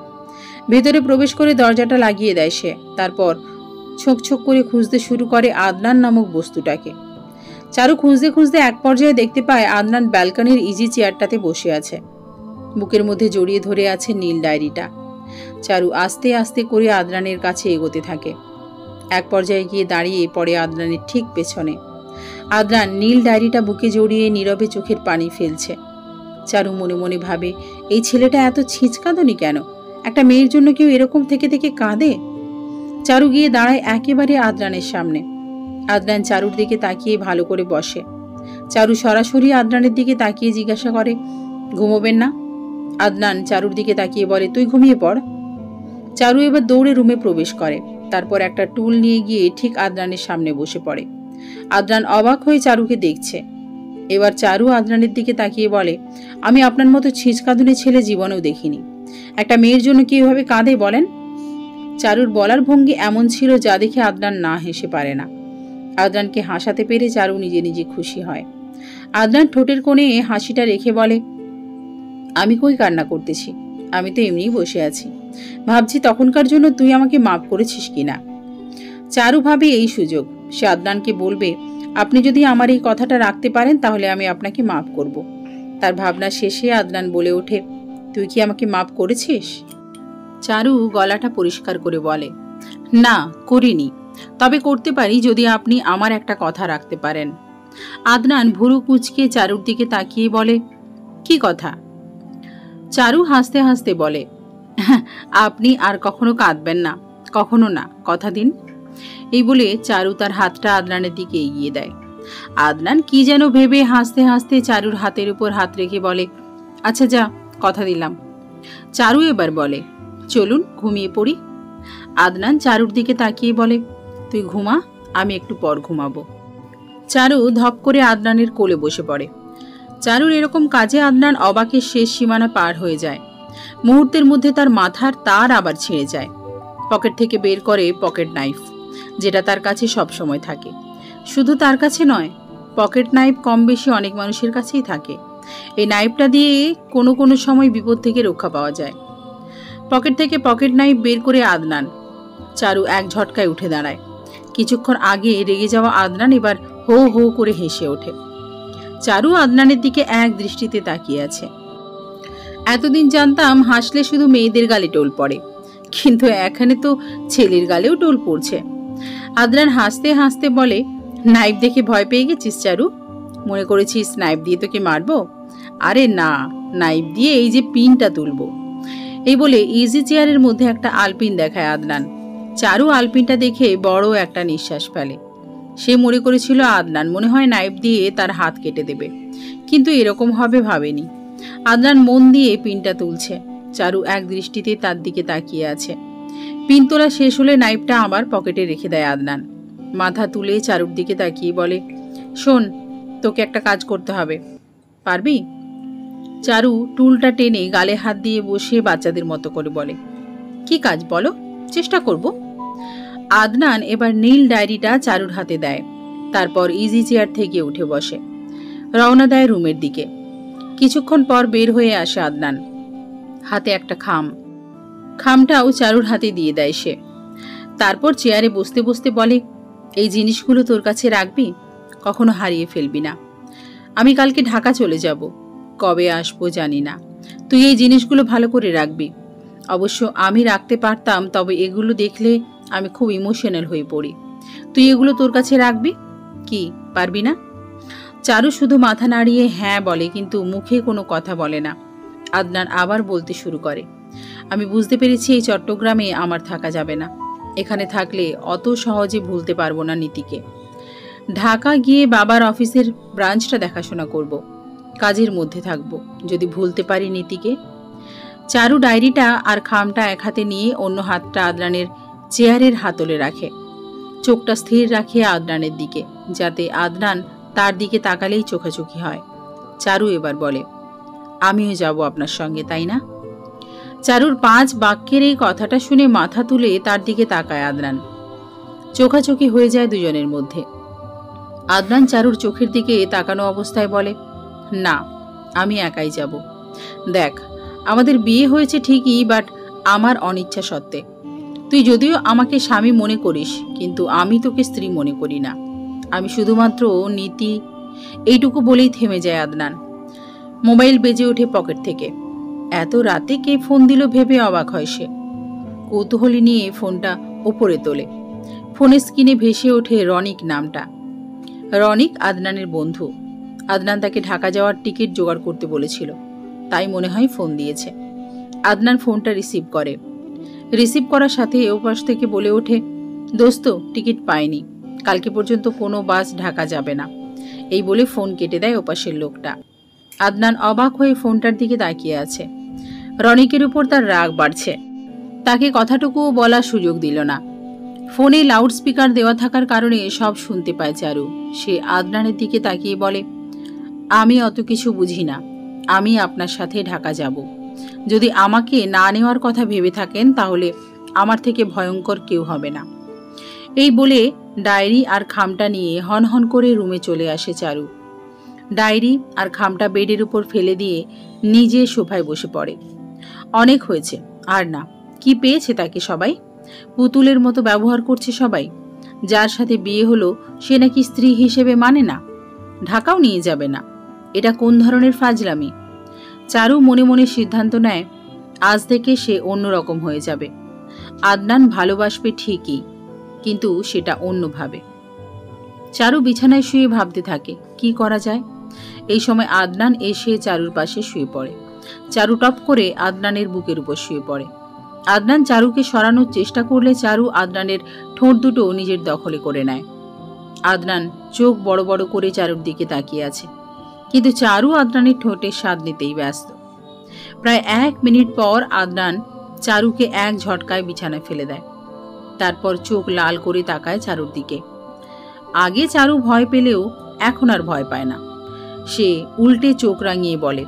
ভেতরে প্রবেশ করে দরজাটা লাগিয়ে দেয় সে। তারপর ছোক ছোক করে খুঁজতে শুরু করে আদনান নামক বস্তুটাকে। চারু খুঁজতে খুঁজতে এক পর্যায়ে দেখতে পায় আদনান ব্যালকনির ইজি চেয়ারটাতে বসে আছে। বুকের মধ্যে জড়িয়ে ধরে আছে নীল ডায়েরিটা। চারু আস্তে আস্তে করে আদনানের কাছে এগোতে থাকে। এক পর্যায়ে গিয়ে দাঁড়িয়ে পড়ে আদনানের ঠিক পেছনে। আদনান নীল ডায়েরিটা বুকে জড়িয়ে নীরবে চোখের পানি ফেলছে। চারু মনে মনে ভাবে, এই ছেলেটা এত ছিঁচকাঁদনি কেন? একটা মেয়ের জন্য কেউ এরকম থেকে থেকে কাঁদে? চারু গিয়ে দাঁড়ায় একেবারে আদনানের সামনে। আদনান চারুর দিকে তাকিয়ে ভালো করে বসে। চারু সরাসরি আদনানের দিকে তাকিয়ে জিজ্ঞাসা করে, ঘুমোবেন না? আদনান চারুর দিকে তাকিয়ে বলে, তুই ঘুমিয়ে পড়। চারু এবার দৌড়ে রুমে প্রবেশ করে। তারপর একটা টুল নিয়ে গিয়ে ঠিক আদনানের সামনে বসে পড়ে। আদনান অবাক হয়ে চারুকে দেখছে। এবার চারু আদনানের দিকে তাকিয়ে বলে, আমি আপনার মতো ছিঁচকাঁদুনে ছেলে জীবনেও দেখিনি। একটা মেয়ের জন্য কিভাবে কাঁদে বলেন? চারুর বলার ভঙ্গি এমন ছিল যা দেখে আদনান না হেসে পারে না। আদনানকে হাসাতে পেরে চারু নিজে নিজে খুশি হয়। আদনান ঠোঁটের কোণে হাসিটা রেখে বলে, আমি কই কান্না করতেছি, আমি তো এমনিই বসে আছি। ভাবছি তখনকার জন্য তুই আমাকে মাফ করেছিস কিনা। চারু ভাবে এই সুযোগ সে আদনানকে বলবে, আপনি যদি আমার এই কথাটা রাখতে পারেন তাহলে আমি আপনাকে মাফ করব। তার ভাবনা শেষে আদনান বলে ওঠে, তুই কি আমাকে মাফ করেছিস? চারু গলাটা পরিষ্কার করে বলে, না করিনি, তবে করতে পারি যদি আপনি আমার একটা কথা রাখতে পারেন। আদনান ভুরু কুঁচকে চারুর দিকে তাকিয়ে বলে, কি কথা? চারু হাসতে হাসতে বলে, আপনি আর কখনো কাঁদবেন না, কখনো না, কথা দিন। এই বলে চারু তার হাতটা আদনানের দিকে এগিয়ে দেয়। আদনান কি যেন ভেবে হাসতে হাসতে চারুর হাতের উপর হাত রেখে বলে, আচ্ছা যা, কথা দিলাম। চারু এবার বলে, চলুন ঘুমিয়ে পড়ি। আদনান চারুর দিকে তাকিয়ে বলে, তুই ঘুমা, আমি একটু পর ঘুমাবো। চারু ধপ করে আদনানের কোলে বসে পড়ে। চারুর এরকম কাজে আদনান অবাকের শেষ সীমানা পার হয়ে যায়। মুহূর্তের মধ্যে তার মাথার তার আবার ছিঁড়ে যায়। পকেট থেকে বের করে পকেট নাইফ, যেটা তার কাছে সব সময় থাকে। শুধু তার কাছে নয়, পকেট নাইফ কম বেশি অনেক মানুষের কাছেই থাকে। এই নাইফটা দিয়ে কোনো কোনো সময় বিপদ থেকে রক্ষা পাওয়া যায়। পকেট থেকে পকেট নাইফ বের করে আদনান। চারু এক ঝটকায় উঠে দাঁড়ায়। কিছুক্ষণ আগে রেগে যাওয়া আদনান এবার হো হো করে হেসে ওঠে। চারু আদনানের দিকে এক দৃষ্টিতে তাকিয়ে আছে। এতদিন জানতাম হাসলে শুধু মেয়েদের গালে টোল পড়ে, কিন্তু এখানে তো ছেলের গালেও টোল পড়ছে। আদনান হাসতে হাসতে বলে, নাইফ দেখে ভয় পেয়ে গেছিস চারু? মনে করেছিস নাইফ দিয়ে তোকে মারবো? আরে না, নাইফ দিয়ে এই যে পিনটা তুলবো। এই বলে ইজি চেয়ারের মধ্যে একটা আলপিন দেখায় আদনান। চারু আলপিনটা দেখে বড় একটা নিঃশ্বাস ফেলে। সে মনে করেছিল আদনান মনে হয় নাইফ দিয়ে তার হাত কেটে দেবে, কিন্তু এরকম হবে ভাবেনি। আদনান মন দিয়ে পিনটা তুলছে। চারু এক দৃষ্টিতে তার দিকে তাকিয়ে আছে। পিন তোলা শেষ হলে নাইফটা আবার পকেটে রেখে দেয় আদনান। মাথা তুলে চারুর দিকে তাকিয়ে বলে, শোন, তোকে একটা কাজ করতে হবে, পারবি? চারু টুলটা টেনে গালে হাত দিয়ে বসে বাচ্চাদের মতো করে বলে, কি কাজ বলো, চেষ্টা করব। আদনান এবার নীল ডায়েরিটা চারুর হাতে দেয়। তারপর ইজি চেয়ার থেকে উঠে বসে, রওনা দেয় রুমের দিকে। কিছুক্ষণ পর বের হয়ে আসে আদনান, হাতে একটা খামটাও চারুর হাতে দিয়ে দেয় সে। তারপর চেয়ারে বসতে বসতে বলে, এই জিনিসগুলো তোর কাছে রাখবি, কখনো হারিয়ে ফেলবি না। আমি কালকে ঢাকা চলে যাব, কবে আসবো জানি না। তুই এই জিনিসগুলো ভালো করে রাখবি। অবশ্য আমি রাখতে পারতাম, তবে এগুলো দেখলে আমি খুব ইমোশনাল হয়ে পড়ি। তুই এগুলো তোর কাছে রাখবি, কি পারবি না? চারু শুধু মাথা নাড়িয়ে হ্যাঁ বলে, কিন্তু মুখে কোনো কথা বলে না। আদনান আবার বলতে শুরু করে, আমি বুঝতে পেরেছি এই চট্টগ্রামে আমার থাকা যাবে না। এখানে থাকলে অত সহজে ভুলতে পারবো না নীতিকে। ঢাকা গিয়ে বাবার অফিসের ব্রাঞ্চটা দেখাশোনা করব, কাজের মধ্যে থাকব, যদি ভুলতে পারি নীতিকে। চারু ডায়েরিটা আর খামটা এক হাতে নিয়ে অন্য হাতটা আদনানের চেয়ারের হাতলে রাখে। চোখটা স্থির রাখে আদনানের দিকে, যাতে আদনান তার দিকে তাকালেই চোখাচোখি হয়। চারু এবার বলে, আমিও যাব আপনার সঙ্গে, তাই না? চারুর 5 বাক্যের এই কথাটা শুনে মাথা তুলে তার দিকে তাকায় আদনান। চোখাচোখি হয়ে যায় দুজনের মধ্যে। আদনান চারুর চোখের দিকে তাকানো অবস্থায় বলে, না, আমি একাই যাব। দেখ, আমাদের বিয়ে হয়েছে ঠিকই, বাট আমার অনিচ্ছা সত্ত্বে। তুই যদিও আমাকে স্বামী মনে করিস, কিন্তু আমি তোকে স্ত্রী মনে করি না। আমি শুধুমাত্র নীতি, এইটুকু বলেই থেমে যায় আদনান। মোবাইল বেজে ওঠে পকেট থেকে। এত রাতে কে ফোন দিল ভেবে অবাক হয় সে। কৌতূহলী নিয়ে ফোনটা ওপরে তোলে। ফোনের স্ক্রিনে ভেসে ওঠে রনিক নামটা। রনিক আদনানের বন্ধু। আদনান তাকে ঢাকা যাওয়ার টিকিট জোগাড় করতে বলেছিল, তাই মনে হয় ফোন দিয়েছে। আদনান ফোনটা রিসিভ করে। রিসিভ করার সাথে ওপাশ থেকে বলে ওঠে, দোস্ত, টিকিট পাইনি, কালকে পর্যন্ত কোনো বাস ঢাকা যাবে না। এই বলে ফোন কেটে দেয় ওপাশের লোকটা। আদনান অবাক হয়ে ফোনটার দিকে তাকিয়ে আছে। রনিকের উপর তার রাগ বাড়ছে। তাকে কথাটুকুও বলার সুযোগ দিল না। ফোনে লাউড স্পিকার দেওয়া থাকার কারণে সব শুনতে পায় চারু। সে আদনানের দিকে তাকিয়ে বলে, আমি অত কিছু বুঝি না, আমি আপনার সাথে ঢাকা যাব। যদি আমাকে না নেওয়ার কথা ভেবে থাকেন তাহলে আমার থেকে ভয়ঙ্কর কেউ হবে না। এই বলে ডায়েরি আর খামটা নিয়ে হনহন করে রুমে চলে আসে চারু। ডায়েরি আর খামটা বেডের উপর ফেলে দিয়ে নিজে সোফায় বসে পড়ে। অনেক হয়েছে, আর না। কি পেয়েছে তাকে সবাই? পুতুলের মতো ব্যবহার করছে সবাই। যার সাথে বিয়ে হলো সে নাকি স্ত্রী হিসেবে মানে না, ঢাকাও নিয়ে যাবে না। এটা কোন ধরনের ফাজলামি? চারু মনে মনে সিদ্ধান্ত নেয় আজ থেকে সে অন্যরকম হয়ে যাবে। আদনান ভালোবাসবে ঠিকই, কিন্তু সেটা অন্যভাবে। চারু বিছানায় শুয়ে ভাবতে থাকে কি করা যায়। এই সময় আদনান এসে চারুর পাশে শুয়ে পড়ে। চারু টপ করে আদনানের বুকের উপর শুয়ে পড়ে। আদনান চারুকে সরানোর চেষ্টা করলে চারু আদনানের ঠোঁট দুটো নিজের দখলে করে নেয়। আদনান চোখ বড় বড় করে চারুর দিকে তাকিয়ে আছে, কিন্তু চারু আদনানের ঠোঁটের স্বাদ নিতেই ব্যস্ত। প্রায় 1 মিনিট পর আদনান চারুকে এক ঝটকায় বিছানায় ফেলে দেয়। তারপর চোখ লাল করে তাকায় চারুর দিকে। আগে চারু ভয় পেলেও এখন আর ভয় পায় না। সে উল্টে চোখ রাঙিয়ে বলে,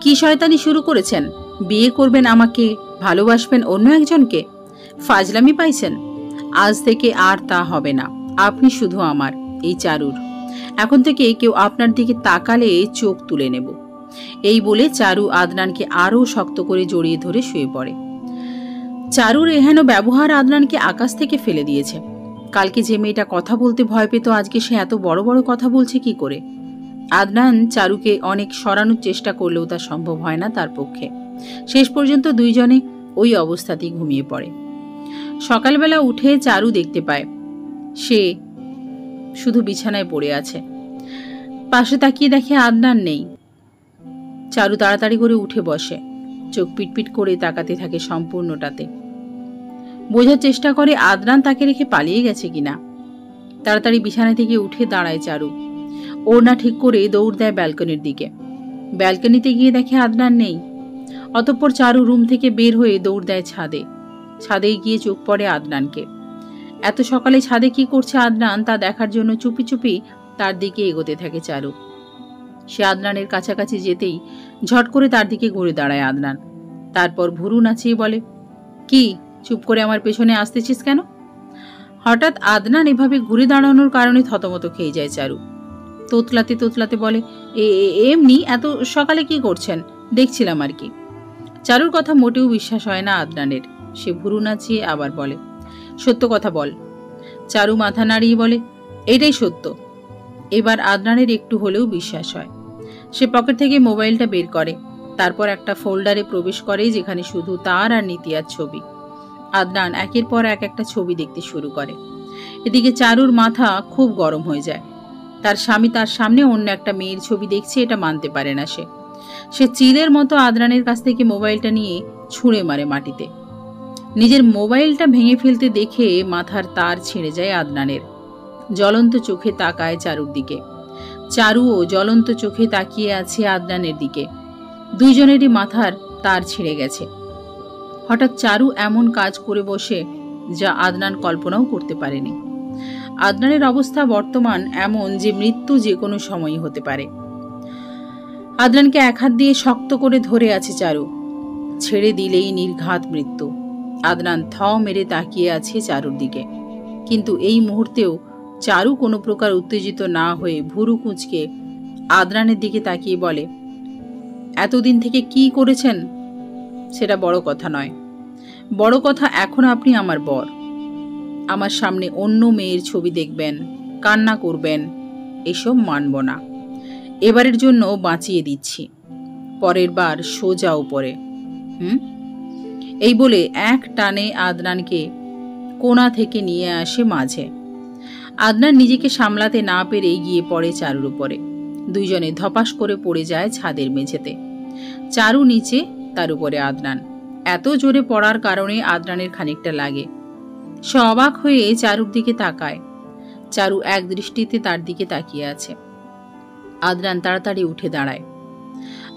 কি শয়তানি শুরু করেছেন? বিয়ে করবেন আমাকে, ভালোবাসবেন অন্য একজনকে? ফাজলামি পাইছেন? আজ থেকে আর তা হবে না। আপনি শুধু আমার, এই চারুর। এখন থেকে কেউ আপনার দিকে তাকালে চোখ তুলে নেব। এই বলে চারু আদনানকে আরও শক্ত করে জড়িয়ে ধরে শুয়ে পড়ে। চারুর এহেন ব্যবহার আদনানকে আকাশ থেকে ফেলে দিয়েছে। কালকে যে মেয়েটা কথা বলতে ভয় পেত, আজকে সে এত বড় বড় কথা বলছে কি করে? আদনান চারুকে অনেক সরানোর চেষ্টা করলেও তা সম্ভব হয় না তার পক্ষে। শেষ পর্যন্ত দুইজনে ওই অবস্থাতেই ঘুমিয়ে পড়ে। সকালবেলা উঠে চারু দেখতে পায় সে শুধু বিছানায় পড়ে আছে। পাশে তাকিয়ে দেখে আদনান নেই। চারু তাড়াতাড়ি করে উঠে বসে, চোখ পিটপিট করে তাকাতে থাকে সম্পূর্ণটাতে। বোঝার চেষ্টা করে আদনান তাকে রেখে পালিয়ে গেছে কিনা। তাড়াতাড়ি বিছানা থেকে উঠে দাঁড়ায় চারু। ওড়না ঠিক করে দৌড় দেয় ব্যালকনির দিকে। ব্যালকনিতে গিয়ে দেখে আদনান নেই। অতঃপর চারু রুম থেকে বের হয়ে দৌড় দেয় ছাদে। ছাদে গিয়ে চোখ পড়ে আদনানকে। এত সকালে ছাদে কি করছে আদনান তা দেখার জন্য চুপি চুপি তার দিকে এগোতে থাকে চারু। সে আদনানের কাছাকাছি যেতেই ঝট করে তার দিকে ঘুরে দাঁড়ায় আদনান। তারপর ভুরু নাচিয়ে বলে, কি চুপ করে আমার পেছনে আসতেছিস কেন? হঠাৎ আদনান এভাবে ঘুরে দাঁড়ানোর কারণে থতমত খেয়ে যায় চারু। তোতলাতে তোতলাতে বলে, এমনি এত সকালে কি করছেন? দেখছিলাম আর কি। চারুর কথা মোটেও বিশ্বাস হয় না আদনানের। সে ভুরু নাচিয়ে আবার বলে, সত্য কথা বল। চারু মাথা নাড়িয়ে বলে, এটাই সত্য। এবার আদনানের একটু হলেও বিশ্বাস হয়। সে পকেট থেকে মোবাইলটা বের করে, তারপর একটা ফোল্ডারে প্রবেশ করে যেখানে শুধু তার আর নিতিয়ার ছবি। আদনান একের পর এক একটা ছবি দেখতে শুরু করে। এদিকে চারুর মাথা খুব গরম হয়ে যায়। তার স্বামী তার সামনে অন্য একটা মেয়ের ছবি দেখছে, এটা মানতে পারে না সে চিলের মতো আদনানের কাছ থেকে মোবাইলটা নিয়ে ছুঁড়ে মারে মাটিতে। নিজের মোবাইলটা ভেঙে ফেলতে দেখে মাথার তার ছিঁড়ে যায় আদনানের। জ্বলন্ত চোখে তাকায় চারুর দিকে। চারুও জ্বলন্ত চোখে তাকিয়ে আছে আদনানের দিকে। দুইজনেরই মাথার তার ছিঁড়ে গেছে। হঠাৎ চারু এমন কাজ করে বসে যা আদনান কল্পনাও করতে পারেনি। আদনানের অবস্থা বর্তমান এমন যে মৃত্যু যে কোনো সময়ই হতে পারে। আদনানকে এক হাত দিয়ে শক্ত করে ধরে আছে চারু। ছেড়ে দিলেই নির্ঘাত মৃত্যু। আদনান থ মেরে তাকিয়ে আছে চারুর দিকে। কিন্তু এই মুহূর্তেও চারু কোনো প্রকার উত্তেজিত না হয়ে ভুরু কুঁচকে আদনানের দিকে তাকিয়ে বলে, এতদিন থেকে কি করেছেন সেটা বড় কথা নয়। বড় কথা এখন আপনি আমার বর। আমার সামনে অন্য মেয়ের ছবি দেখবেন, কান্না করবেন, এসব মানব না। এবারের জন্য বাঁচিয়ে দিচ্ছি, পরের বার সোজা উপরে। এই বলে এক টানে আদনানকে কোণা থেকে নিয়ে আসে মাঝে। আদনান নিজেকে সামলাতে না পেরে গিয়ে পড়ে চারুর উপরে। দুইজনে ধপাস করে পড়ে যায় ছাদের মেঝেতে। চারু নিচে, তার উপরে আদনান। এত জোরে পড়ার কারণে আদনানের খানিকটা লাগে। সে অবাক হয়ে চারুর দিকে তাকায়। চারু এক দৃষ্টিতে তার দিকে তাকিয়ে আছে। আদনান তাড়াতাড়ি উঠে দাঁড়ায়।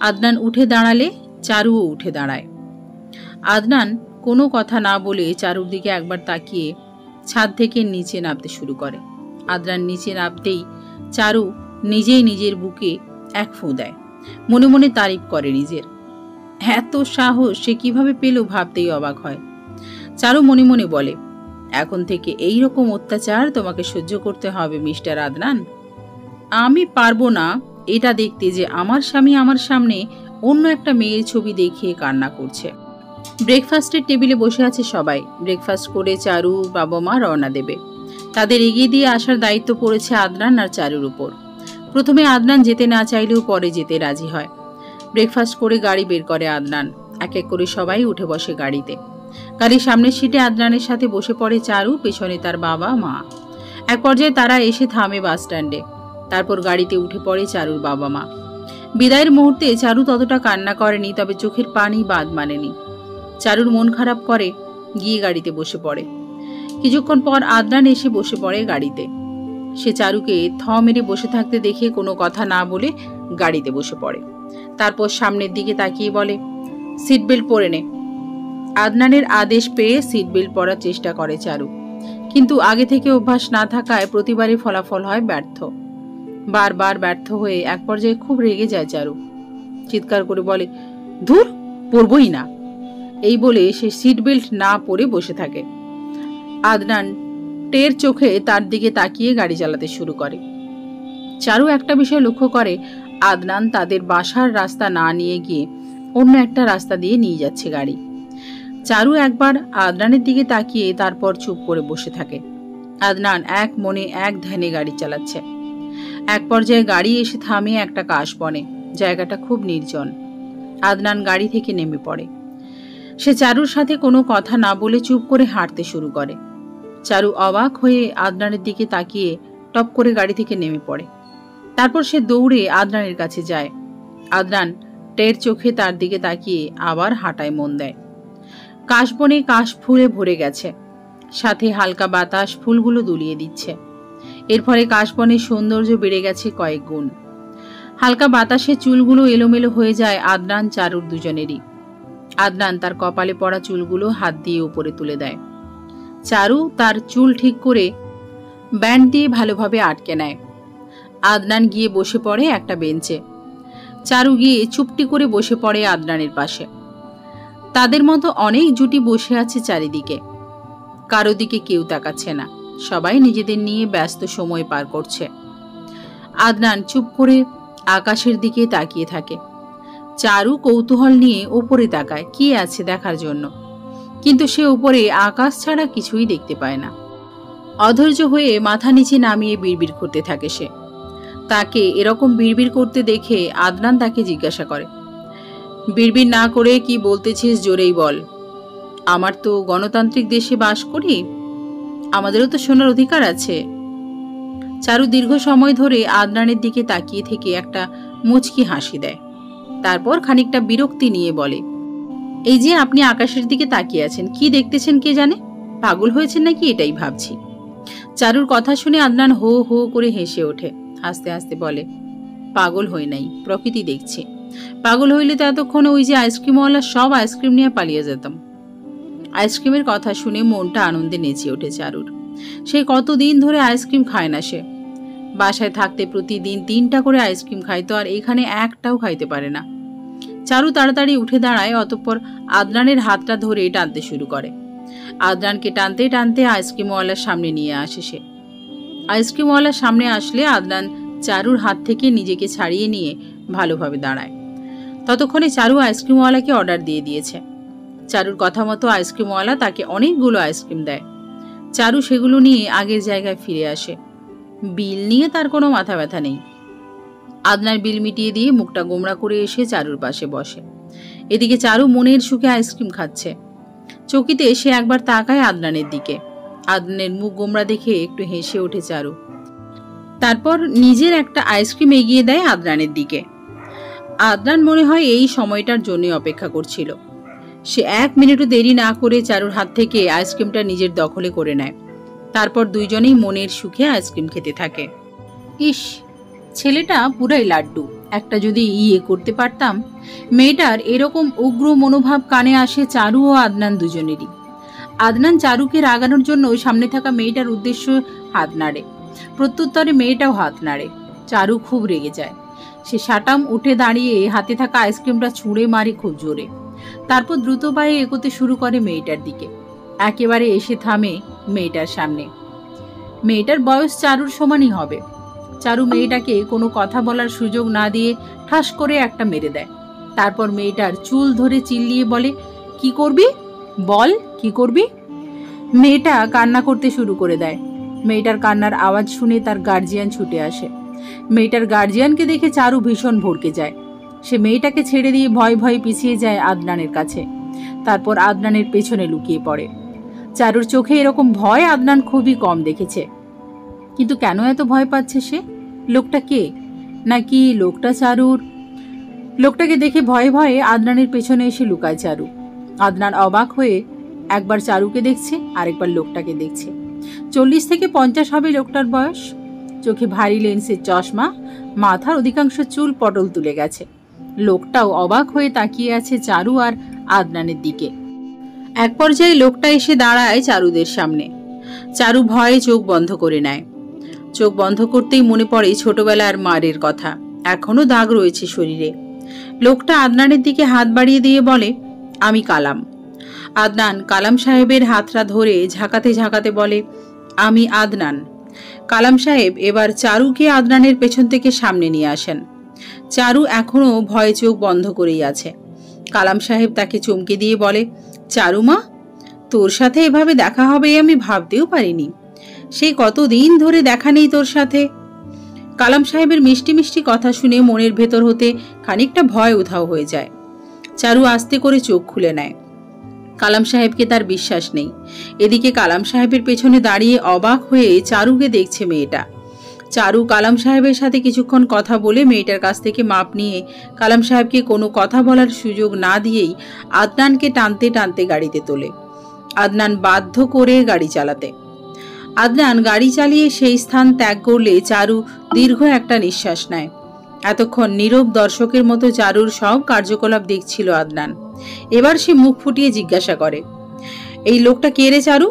আদনান উঠে দাঁড়ালে চারুও উঠে দাঁড়ায়। আদনান কোনো কথা না বলে চারুর দিকে একবার তাকিয়ে ছাদ থেকে নিচে নামতে শুরু করে। আদনান নিচে নামতেই চারু নিজেই নিজের বুকে এক ফুঁ দেয়, মনে মনে তারিফ করে নিজের। এত সাহস সে কিভাবে পেল ভাবতেই অবাক হয়। চারু মনে মনে বলে, এখন থেকে এই রকম অত্যাচার তোমাকে সহ্য করতে হবে মিস্টার আদনান। আমি পারবো না এটা দেখতে যে আমার স্বামী আমার সামনে অন্য একটা মেয়ের ছবি দেখিয়ে কান্না করছে। ব্রেকফাস্টের টেবিলে বসে আছে সবাই। ব্রেকফাস্ট করে চারু বাবা মা রওনা দেবে। তাদের এগিয়ে দিয়ে আসার দায়িত্ব পড়েছে আদনান আর চারুর উপর। প্রথমে আদনান যেতে না চাইলেও পরে যেতে রাজি হয়। ব্রেকফাস্ট করে গাড়ি বের করে আদনান। এক এক করে সবাই উঠে বসে গাড়িতে। গাড়ির সামনের সিটে আদনানের সাথে বসে পড়ে চারু, পেছনে তার বাবা মা। এক পর্যায়ে তারা এসে থামে বাস স্ট্যান্ডে। তারপর গাড়িতে উঠে পড়ে চারুর বাবা মা। বিদায়ের মুহূর্তে চারু ততটা কান্না করেনি, তবে চোখের পানি বাদ মানেনি। চারুর মন খারাপ করে গিয়ে গাড়িতে বসে পড়ে। কিছুক্ষণ পর আদনান এসে বসে পড়ে গাড়িতে। সে চারুকে থ মেরে বসে থাকতে দেখে কোনো কথা না বলে গাড়িতে বসে পড়ে। তারপর সামনের দিকে তাকিয়ে বলে, সিট বেল্ট পরে নে। আদনানের আদেশ পেয়ে সিট বেল্ট পরার চেষ্টা করে চারু, কিন্তু আগে থেকে অভ্যাস না থাকায় প্রতিবারই ফলাফল হয় ব্যর্থ। বারবার ব্যর্থ হয়ে এক পর্যায়ে খুব রেগে যায় চারু। চিৎকার করে বলে, ধুর, পরবই না। এই বলে সে সিট বেল্ট না পরে বসে থাকে। আদনান টের চোখে তার দিকে তাকিয়ে গাড়ি চালাতে শুরু করে। চারু একটা বিষয় লক্ষ্য করে, আদনান তাদের বাসার রাস্তা না নিয়ে গিয়ে অন্য একটা রাস্তা দিয়ে নিয়ে যাচ্ছে গাড়ি। চারু একবার আদনানের দিকে তাকিয়ে তারপর চুপ করে বসে থাকে। আদনান এক মনে এক ধ্যানে গাড়ি চালাচ্ছে। এক পর্যায়ে গাড়ি এসে থামে একটা কাশবনে। জায়গাটা খুব নির্জন। আদনান গাড়ি থেকে নেমে পড়ে। সে চারুর সাথে কোনো কথা না বলে চুপ করে হাঁটতে শুরু করে। চারু অবাক হয়ে আদনানের দিকে তাকিয়ে টপ করে গাড়ি থেকে নেমে পড়ে। তারপর সে দৌড়ে আদনানের কাছে যায়। আদনান টের চোখে তার দিকে তাকিয়ে আবার হাঁটায় মন দেয়। কাশবনে কাশ ফুলে ভরে গেছে, সাথে হালকা বাতাস ফুলগুলো দুলিয়ে দিচ্ছে। এর ফলে কাশবনের সৌন্দর্য বেড়ে গেছে কয়েক গুণ। হালকা বাতাসে চুলগুলো এলোমেলো হয়ে যায় আদনান চারুর দুজনেরই। আদনান তার কপালে পড়া চুলগুলো হাত দিয়ে উপরে তুলে দেয়। চারু তার চুল ঠিক করে ব্যান্ড দিয়ে ভালোভাবে আটকে নেয়। আদনান গিয়ে বসে পড়ে একটা বেঞ্চে। চারু গিয়ে চুপটি করে বসে পড়ে আদনানের পাশে। তাদের মতো অনেক জুটি বসে আছে চারিদিকে। কারো দিকে কেউ তাকাচ্ছে না। সবাই নিজেদের নিয়ে ব্যস্ত সময় পার করছে। আদনান চুপ করে আকাশের দিকে তাকিয়ে থাকে। চারু কৌতূহল নিয়ে ওপরে তাকায় কি আছে দেখার জন্য, কিন্তু সে উপরে আকাশ ছাড়া কিছুই দেখতে পায় না। অধৈর্য হয়ে মাথা নিচে নামিয়ে বিড়বিড় করতে থাকে সে। তাকে এরকম বিড়বিড় করতে দেখে আদনান তাকে জিজ্ঞাসা করে, বিড়বিড় না করে কি বলতেছিস জোরেই বল। আমার তো গণতান্ত্রিক দেশে বাস করি, আমাদেরও তো শোনার অধিকার আছে। চারু দীর্ঘ সময় ধরে আদনানের দিকে তাকিয়ে থেকে একটা মুচকি হাসি দেয়। তারপর খানিকটা বিরক্তি নিয়ে বলে, এই যে আপনি আকাশের দিকে তাকিয়ে আছেন, কি দেখতেছেন কে জানে? পাগল হয়েছেন নাকি এটাই ভাবছি। চারুর কথা শুনে আদনান হো হো করে হেসে ওঠে। হাসতে হাসতে বলে, পাগল হই নাই, প্রকৃতি দেখছি। পাগল হইলে তো এতক্ষণে ওই যে আইসক্রিমওয়ালা সব আইসক্রিম নিয়ে পালিয়ে যেতাম। আইসক্রিমের কথা শুনে মনটা আনন্দে নেচে ওঠে চারুর। সে কতদিন ধরে আইসক্রিম খায় না সে। বাসায় থাকতে প্রতিদিন 3টা করে আইসক্রিম খাইতো, আর এখানে একটাও খাইতে পারে না। চারু তাড়াতাড়ি উঠে দাঁড়ায়, অতঃপর আদনানের হাতটা ধরে টানতে শুরু করে। আদনানকে টানতে টানতে আইসক্রিমওয়ালার সামনে নিয়ে আসে সে। আইসক্রিমওয়ালার সামনে আসলে আদনান চারুর হাত থেকে নিজেকে ছাড়িয়ে নিয়ে ভালোভাবে দাঁড়ায়। ততক্ষণে চারু আইসক্রিমওয়ালাকে অর্ডার দিয়ে দিয়েছে। চারুর কথা মতো আইসক্রিমওয়ালা তাকে অনেকগুলো আইসক্রিম দেয়। চারু সেগুলো নিয়ে আগের জায়গায় ফিরে আসে। বিল নিয়ে তার কোনো মাথা ব্যথা নেই। আদনান বিল মিটিয়ে দিয়ে মুখটা গোমড়া করে এসে চারুর পাশে বসে। এদিকে চারু মনের সুখে আইসক্রিম খাচ্ছে। চকিতে সে একবার তাকায় আদনানের দিকে। আদনানের মুখ গোমড়া দেখে একটু হেসে ওঠে চারু। তারপর নিজের একটা আইসক্রিম এগিয়ে দেয় আদনানের দিকে। আদনান মনে হয় এই সময়টার জন্য অপেক্ষা করছিল। সে 1 মিনিটও দেরি না করে চারুর হাত থেকে আইসক্রিমটা নিজের দখলে করে নেয়। তারপর দুইজনেই মনের সুখে আইসক্রিম খেতে থাকে। ইস, ছেলেটা পুরাই লাড্ডু। একটা যদি করতে পারতাম। মেয়েটার এরকম উগ্র মনোভাব কানে আসে চারু ও আদনান দুজনেরই। আদনান চারুকে রাগানোর জন্য সামনে থাকা মেয়েটার উদ্দেশ্য হাত নাড়ে। প্রত্যুত্তরে মেয়েটাও হাত নাড়ে। চারু খুব রেগে যায়। সে সাটাম উঠে দাঁড়িয়ে হাতে থাকা আইসক্রিমটা ছুঁড়ে মারে খুব জোরে। তারপর দ্রুত পায়ে এগোতে শুরু করে মেয়েটার দিকে। একেবারে এসে থামে মেয়েটার সামনে। মেয়েটার বয়স চারুর সমানই হবে। চারু মেয়েটাকে কোনো কথা বলার সুযোগ না দিয়ে ঠাস করে একটা মেরে দেয়। তারপর মেয়েটার চুল ধরে চিল্লিয়ে বলে, কি করবি বল, কি করবি? মেয়েটা কান্না করতে শুরু করে দেয়। মেয়েটার কান্নার আওয়াজ শুনে তার গার্জিয়ান ছুটে আসে। মেয়েটার গার্জিয়ানকে দেখে চারু ভীষণ ভড়কে যায়। সে মেয়েটাকে ছেড়ে দিয়ে ভয় ভয় পিছিয়ে যায় আদনানের কাছে। তারপর আদনানের পেছনে লুকিয়ে পড়ে। চারুর চোখে এরকম ভয় আদনান খুবই কম দেখেছে। কিন্তু কেন এত ভয় পাচ্ছে সে? লোকটা কে? নাকি লোকটা চারুর? লোকটাকে দেখে ভয়ে ভয়ে আদনানের পেছনে এসে লুকায় চারু। আদনান অবাক হয়ে একবার চারুকে দেখছে, আরেকবার লোকটাকে দেখছে। 40 থেকে 50 হবে লোকটার বয়স। চোখে ভারী লেন্সের চশমা, মাথার অধিকাংশ চুল পটল তুলে গেছে। লোকটাও অবাক হয়ে তাকিয়ে আছে চারু আর আদনানের দিকে। এক পর্যায়ে লোকটা এসে দাঁড়ায় চারুদের সামনে। চারু ভয়ে চোখ বন্ধ করে নেয়। চোখ বন্ধ করতেই মনে পড়ে ছোটবেলার মারের কথা। এখনো দাগ রয়েছে শরীরে। লোকটা আদনানের দিকে হাত বাড়িয়ে দিয়ে বলে, আমি কালাম। আদনান কালাম সাহেবের হাতটা ধরে ঝাঁকাতে ঝাঁকাতে বলে, আমি আদনান। কালাম সাহেব এবার চারুকে আদনানের পেছন থেকে সামনে নিয়ে আসেন। চারু এখনো ভয়ে চোখ বন্ধ করেই আছে। কালাম সাহেব তাকে চমকে দিয়ে বলে, চারু মা, তোর সাথে এভাবে দেখা হবে আমি ভাবতেও পারিনি। সেই কতদিন ধরে দেখা নেই তোর সাথে। কালাম সাহেবের মিষ্টি মিষ্টি কথা শুনে মনের ভেতর হতে খানিকটা ভয় উধাও হয়ে যায়। চারু আস্তে করে চোখ খুলে নেয়। কালাম সাহেবকে তার বিশ্বাস নেই। এদিকে কালাম সাহেবের পেছনে দাঁড়িয়ে অবাক হয়ে চারুকে দেখছে মেয়েটা। চারু কালাম সাহেবের সাথে কিছুক্ষণ কথা বলে মেয়েটার কাছ থেকে মাপ নিয়ে কালাম সাহেবকে কোনো কথা বলার সুযোগ না দিয়েই আদনানকে টানতে টানতে গাড়িতে তোলে। আদনান বাধ্য করে গাড়ি চালাতে। আদনান গাড়ি চালিয়ে সেই স্থান ত্যাগ করলে চারু দীর্ঘ একটা নিঃশ্বাস নেয়। এতক্ষণ নীরব দর্শকের মতো চারুর সব কার্যকলাপ দেখছিল আদনান। এবার সে মুখ ফুটিয়ে জিজ্ঞাসা করে, এই লোকটা কে রে চারু,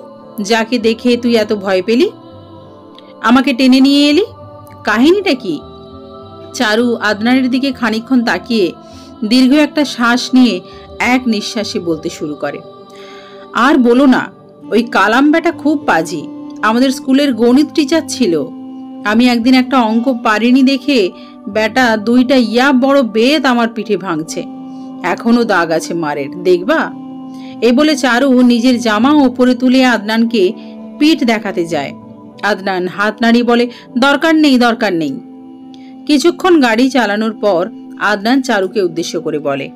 যাকে দেখে তুই এত ভয় পেলি, আমাকে টেনে নিয়ে এলি? কাহিনীটা কি? চারু আদনানের দিকে খানিকক্ষণ তাকিয়ে দীর্ঘ একটা শ্বাস নিয়ে এক নিঃশ্বাসে বলতে শুরু করে, আর বলো না, ওই কালাম বেটা খুব পাজি। আমাদের স্কুলের গণিত টিচার ছিল। আমি একদিন একটা অঙ্ক পারিনি দেখে বেটা 2টা ইয়া বড় বেত আমার পিঠে ভাঙছে। এখনো দাগ আছে মারের, দেখবা? এই বলে চারু নিজের জামা ওপরে তুলে আদনানকে পিঠ দেখাতে যায়। আদনান হাত নাড়িয়ে বলে, দরকার নেই, দরকার নেই। কিছুক্ষণ গাড়ি চালানোর পর আদনান চারুকে উদ্দেশ্য করে বলে,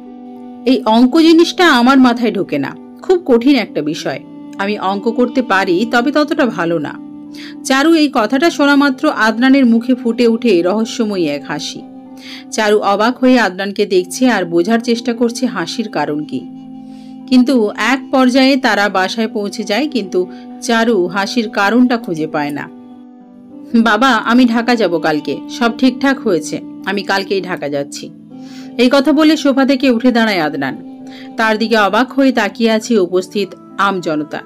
এই অঙ্ক জিনিসটা আমার মাথায় ঢোকে না। খুব কঠিন একটা বিষয়। আমি অঙ্ক করতে পারি, তবে ততটা ভালো না। চারু এই কথাটা শোনা মাত্র আদনানের মুখে ফুটে উঠে রহস্যময়ী এক হাসি। চারু অবাক হয়ে আদনানকে দেখছে আর বোঝার চেষ্টা করছে হাসির কারণ কি। কিন্তু এক পর্যায়ে তারা বাসায় পৌঁছে যায়, কিন্তু চারু হাসির কারণটা খুঁজে পায় না। বাবা, আমি ঢাকা যাব কালকে। সব ঠিকঠাক হয়েছে। আমি কালকেই ঢাকা যাচ্ছি। এই কথা বলে সোফা থেকে উঠে দাঁড়ায় আদনান। তার দিকে অবাক হয়ে তাকিয়ে আছে উপস্থিত আম জনতা।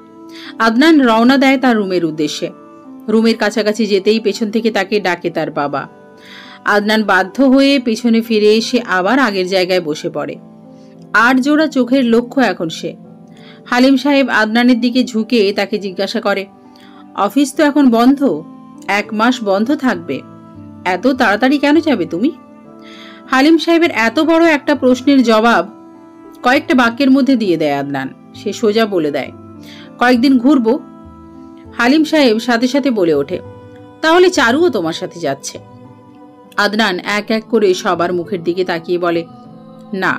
আদনান রওনা দেয় তার রুমের উদ্দেশ্যে। রুমের কাছাকাছি যেতেই পেছন থেকে তাকে ডাকে তার বাবা। আদনান বাধ্য হয়ে পেছনে ফিরে এসে আবার আগের জায়গায় বসে পড়ে। আর জোড়া চোখের লক্ষ্য এখন সে। হালিম সাহেব আদনানের দিকে ঝুঁকে তাকে জিজ্ঞাসা করে, অফিস তো এখন বন্ধ, 1 মাস বন্ধ থাকবে, এত তাড়াতাড়ি কেন যাবে তুমি? হালিম সাহেবের এত বড় একটা প্রশ্নের জবাব কয়েকটা বাক্যের মধ্যে দিয়ে দেয় আদনান। সে সোজা বলে দেয়, কয়েকদিন ঘুরবো। হালিম সাহেব সাথে সাথে বলে ওঠে, তাহলে চারুও তোমার সাথে যাচ্ছে? আদনান এক এক করে সবার মুখের দিকে তাকিয়ে বলে, না।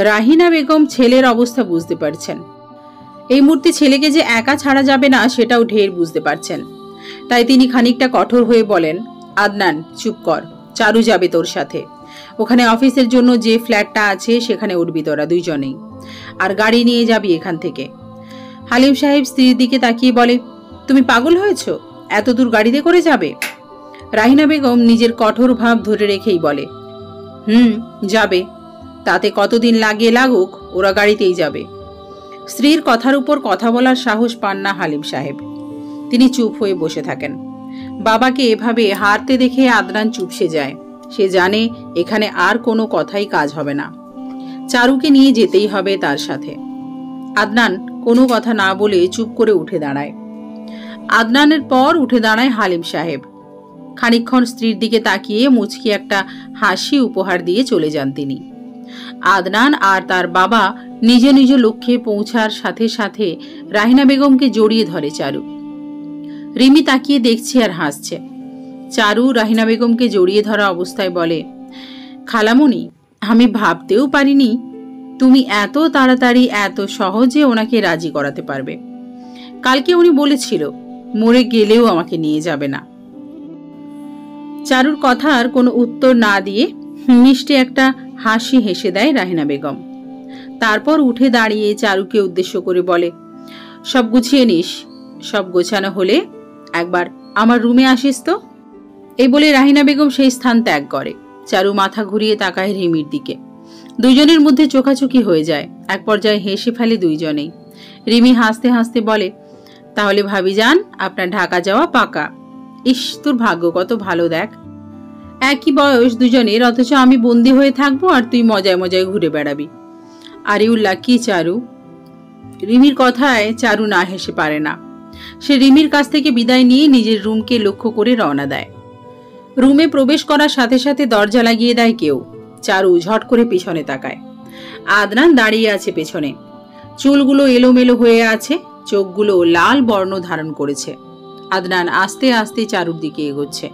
রাহিনা বেগম ছেলের অবস্থা বুঝতে পারছেন। এই মুহূর্তে ছেলেকে যে একা ছাড়া যাবে না সেটাও ঢের বুঝতে পারছেন। তাই তিনি খানিকটা কঠোর হয়ে বলেন, আদনান চুপ কর, চারু যাবে তোর সাথে। ওখানে অফিসের জন্য যে ফ্ল্যাটটা আছে সেখানে উঠবি তোরা দুইজনেই, আর গাড়ি নিয়ে যাবি এখান থেকে। হালিম সাহেব স্ত্রীর দিকে তাকিয়ে বলে, তুমি পাগল হয়েছ? এত দূর গাড়িতে করে যাবে? রাহিনা বেগম নিজের কঠোর ভাব ধরে রেখেই বলে, যাবে। তাতে কতদিন লাগে লাগুক, ওরা গাড়িতেই যাবে। স্ত্রীর কথার উপর কথা বলার সাহস পান না হালিম সাহেব। তিনি চুপ হয়ে বসে থাকেন। বাবাকে এভাবে হারতে দেখে আদনান চুপসে যায়। সে জানে এখানে আর কোনো কথাই কাজ হবে না। চারুকে নিয়ে যেতেই হবে তার সাথে। আদনান কোনো কথা না বলে চুপ করে উঠে দাঁড়ায়। আদনানের পর উঠে দাঁড়ায় হালিম সাহেব। খানিকক্ষণ স্ত্রীর দিকে তাকিয়ে মুচকি একটা হাসি উপহার দিয়ে চলে যান তিনি। আদনান আর তার বাবা নিজ নিজ লক্ষ্যে পৌঁছার সাথে সাথে রাহিনা বেগমকে জড়িয়ে ধরে চারু। রিমি তাকিয়ে দেখছে আর হাসছে। চারু রাহিনা বেগমকে জড়িয়ে ধরা অবস্থায় বলে, খালামণি, আমি ভাবতেও পারিনি তুমি এত তাড়াতাড়ি এত সহজে ওনাকে রাজি করাতে পারবে। কালকে উনি বলেছিল মরে গেলেও আমাকে নিয়ে যাবে না। চারুর কথার কোনো উত্তর না দিয়ে মিষ্টি একটা হাসি হেসে দেয় রাহিনা বেগম। তারপর উঠে দাঁড়িয়ে চারুকে উদ্দেশ্য করে বলে, সব গুছিয়ে নিস। সব গোছানো হলে একবার আমার রুমে আসিস তো। এই বলে রাহিনা বেগম সেই স্থান ত্যাগ করে। চারু মাথা ঘুরিয়ে তাকায় রিমির দিকে। দুজনের মধ্যে চোখাচোখি হয়ে যায়। এক পর্যায়ে হেসে ফেলে দুইজনেই। রিমি হাসতে হাসতে বলে, তাহলে ভাবি যান, আপনার ঢাকা যাওয়া পাকা। ইস, তোর ভাগ্য কত ভালো দেখ। একই বয়স দুজনের, অথচ আমি বন্দী হয়ে থাকবো আর তুই মজায় মজায় ঘুরে বেড়াবি। আরে উল্লা কি চারু। রিমির কথায় চারু না হেসে পারে না। সে রিমির কাছ থেকে বিদায় নিয়ে নিজের রুমকে লক্ষ্য করে রওনা দেয়। রুমে প্রবেশ করার সাথে সাথে দরজা লাগিয়ে দেয় কেউ। চারু ঝট করে পিছনে তাকায়। আদনান দাঁড়িয়ে আছে পেছনে। চুলগুলো এলোমেলো হয়ে আছে, চোখগুলো লাল বর্ণ ধারণ করেছে। আদনান আস্তে আস্তে চারুর দিকে এগোচ্ছে।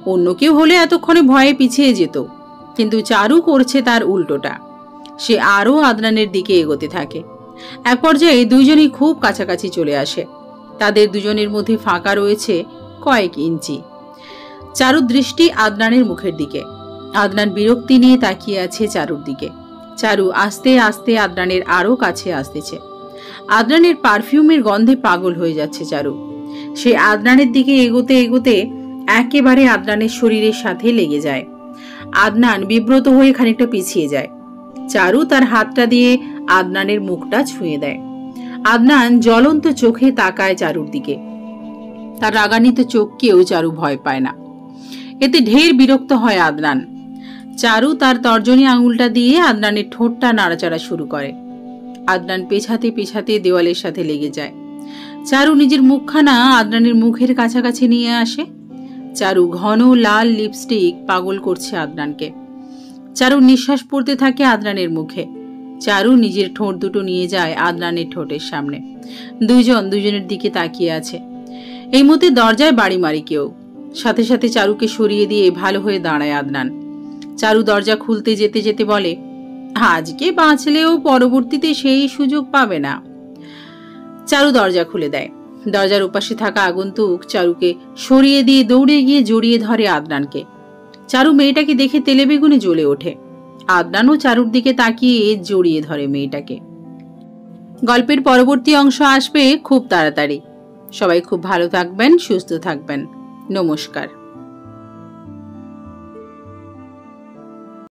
অন্য কেউ হলে এতক্ষণে ভয়ে পিছিয়ে যেত, কিন্তু চারু করছে তার উল্টোটা। সে আরও আদনানের দিকে এগোতে থাকে। এক পর্যায়ে দুইজনই খুব কাছাকাছি চলে আসে। তাদের দুজনের মধ্যে ফাঁকা রয়েছে কয়েক ইঞ্চি। চারুর দৃষ্টি আদনানের মুখের দিকে। আদনান বিরক্তি নিয়ে তাকিয়ে আছে চারুর দিকে। চারু আস্তে আস্তে আদনানের আরো কাছে আসতেছে। আদনানের পারফিউমের গন্ধে পাগল হয়ে যাচ্ছে চারু। সে আদনানের দিকে এগোতে এগোতে একেবারে আদনানের শরীরের সাথে লেগে যায়। আদনান বিব্রত হয়ে খানিকটা পিছিয়ে যায়। চারু তার হাতটা দিয়ে আদনানের মুখটা ছুঁয়ে দেয়। আদনান জ্বলন্ত চোখে তাকায় চারুর দিকে। তার রাগান্বিত চোখকেও চারু ভয় পায় না। এতে ঢের বিরক্ত হয় আদনান। চারু তার তর্জনী আঙুলটা দিয়ে আদনানের ঠোঁটটা নাড়াচাড়া শুরু করে। আদনান পেছাতে পেছাতে দেওয়ালের সাথে লেগে যায়। চারু নিজের মুখখানা আদনানের মুখের কাছাকাছি নিয়ে আসে। চারু ঘন লাল লিপস্টিক পাগল করছে আদনানকে। চারু নিঃশ্বাস পড়তে থাকে আদনানের মুখে। চারু নিজের ঠোঁট দুটো নিয়ে যায় আদনানের ঠোঁটের সামনে। দুজনের দিকে তাকিয়ে আছে। এই মধ্যে দরজায় বাড়ি মারি কেউ। সাথে সাথে চারুকে সরিয়ে দিয়ে ভালো হয়ে দাঁড়ায় আদনান। চারু দরজা খুলতে যেতে যেতে বলে, আজকে বাঁচলেও পরবর্তীতে সেই সুযোগ পাবে না। চারু দরজা খুলে দেয়। দরজার ওপাশে থাকা আগন্তুক চারুকে সরিয়ে দিয়ে দৌড়ে গিয়ে জড়িয়ে ধরে আদনানকে। চারু মেয়েটাকে দেখে তেলে বেগুনে জ্বলে ওঠে। আদনানও চারুর দিকে তাকিয়ে জড়িয়ে ধরে মেয়েটাকে। গল্পের পরবর্তী অংশ আসবে খুব তাড়াতাড়ি। সবাই খুব ভালো থাকবেন, সুস্থ থাকবেন। নমস্কার।